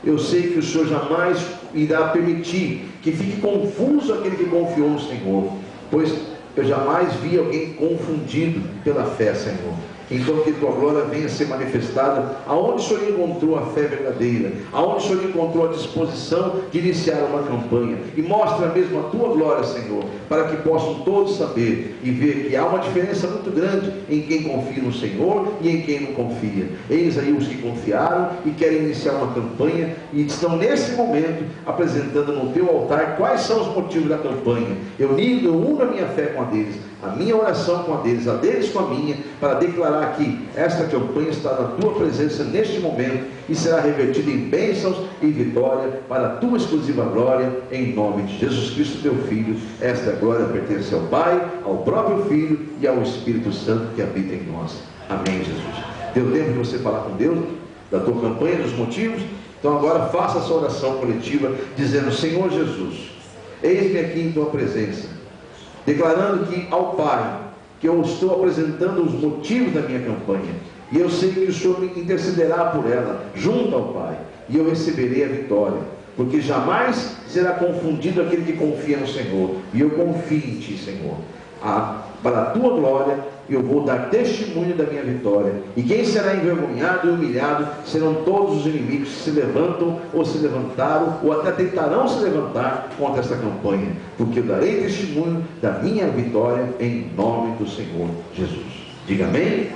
eu sei que o Senhor jamais irá permitir que fique confuso aquele que confiou no Senhor, pois eu jamais vi alguém confundido pela fé, Senhor. Então que tua glória venha ser manifestada aonde o Senhor encontrou a fé verdadeira, aonde o Senhor encontrou a disposição de iniciar uma campanha, e mostra mesmo a tua glória, Senhor, para que possam todos saber e ver que há uma diferença muito grande em quem confia no Senhor e em quem não confia. Eis aí os que confiaram e querem iniciar uma campanha e estão nesse momento apresentando no teu altar quais são os motivos da campanha. Eu uno a minha fé com a deles, a minha oração com a deles com a minha, para declarar que esta campanha está na tua presença neste momento e será revertida em bênçãos e vitória para a tua exclusiva glória, em nome de Jesus Cristo, teu Filho. Esta glória pertence ao Pai, ao próprio Filho e ao Espírito Santo que habita em nós. Amém, Jesus. Deu tempo de você falar com Deus da tua campanha, dos motivos? Então agora faça essa oração coletiva dizendo: Senhor Jesus, eis-me aqui em tua presença, declarando que ao Pai, que eu estou apresentando os motivos da minha campanha, e eu sei que o Senhor me intercederá por ela, junto ao Pai, e eu receberei a vitória, porque jamais será confundido aquele que confia no Senhor. E eu confio em Ti, Senhor. Para a Tua glória, eu vou dar testemunho da minha vitória. E quem será envergonhado e humilhado serão todos os inimigos que se levantam ou se levantaram ou até tentarão se levantar contra esta campanha, porque eu darei testemunho da minha vitória em nome do Senhor Jesus. Diga amém?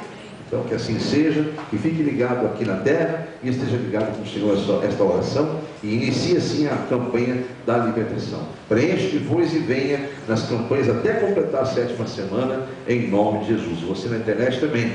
Então que assim seja, que fique ligado aqui na terra e esteja ligado com o Senhor esta oração e inicie assim a campanha da libertação. Preenche depois e venha nas campanhas até completar a 7ª semana em nome de Jesus. Você na internet também,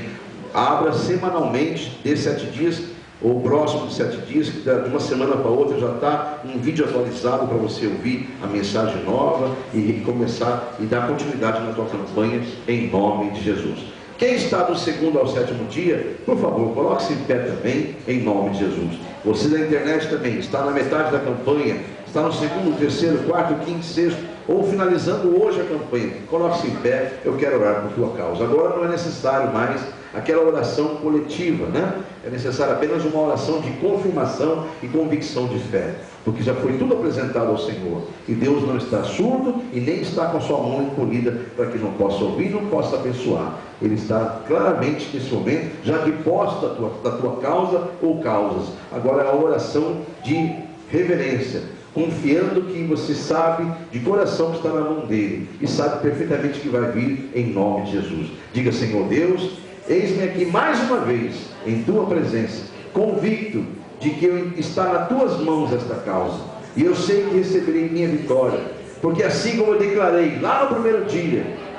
abra semanalmente, dê 7 dias ou próximo de 7 dias, que de uma semana para outra já está um vídeo atualizado para você ouvir a mensagem nova e começar e dar continuidade na tua campanha em nome de Jesus. Quem está do 2º ao 7º dia, por favor, coloque-se em pé também, em nome de Jesus. Você da internet também, está na metade da campanha, está no 2º, 3º, 4º, 5º, 6º, ou finalizando hoje a campanha, coloque-se em pé, eu quero orar por tua causa. Agora não é necessário mais aquela oração coletiva, né? É necessário apenas uma oração de confirmação e convicção de fé, porque já foi tudo apresentado ao Senhor, e Deus não está surdo e nem está com a sua mão encolhida para que não possa ouvir e não possa abençoar. Ele está claramente nesse momento já de posse da tua causa ou causas. Agora é a oração de reverência, confiando que você sabe de coração que está na mão dele e sabe perfeitamente que vai vir em nome de Jesus. Diga: Senhor Deus, eis-me aqui mais uma vez em tua presença, convicto de que está nas tuas mãos esta causa, e eu sei que receberei minha vitória, porque assim como eu declarei lá no primeiro dia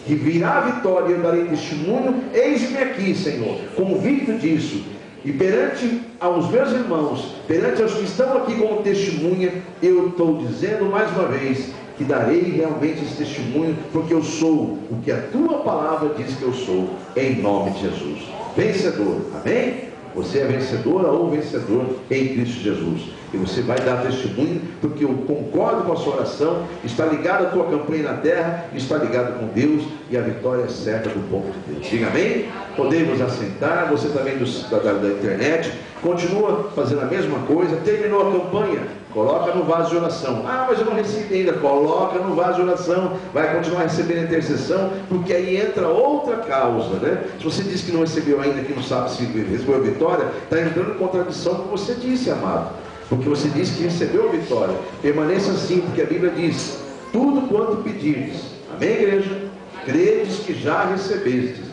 que virá a vitória e eu darei testemunho, eis-me aqui, Senhor, convicto disso, e perante aos meus irmãos, perante aos que estão aqui como testemunha, eu estou dizendo mais uma vez que darei realmente esse testemunho, porque eu sou o que a tua palavra diz que eu sou, em nome de Jesus. Vencedor, amém? Você é vencedora ou vencedor em Cristo Jesus. E você vai dar testemunho, porque eu concordo com a sua oração, está ligado à tua campanha na terra, está ligado com Deus, e a vitória é certa do povo de Deus. Diga amém? Podemos assentar, você também da internet, continua fazendo a mesma coisa, terminou a campanha, coloca no vaso de oração. Ah, mas eu não recebi ainda. Coloca no vaso de oração, vai continuar recebendo a intercessão, porque aí entra outra causa, né? Se você diz que não recebeu ainda, que não sabe se recebeu a vitória, está entrando em contradição com o que você disse, amado, porque você disse que recebeu a vitória. Permaneça assim, porque a Bíblia diz: tudo quanto pedirdes, amém, igreja? Credes que já recebestes,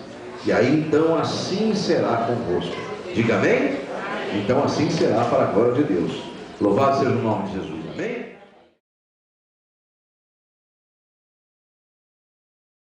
e aí então assim será convosco. Diga amém? Então assim será, para a glória de Deus. Louvado seja o nome de Jesus.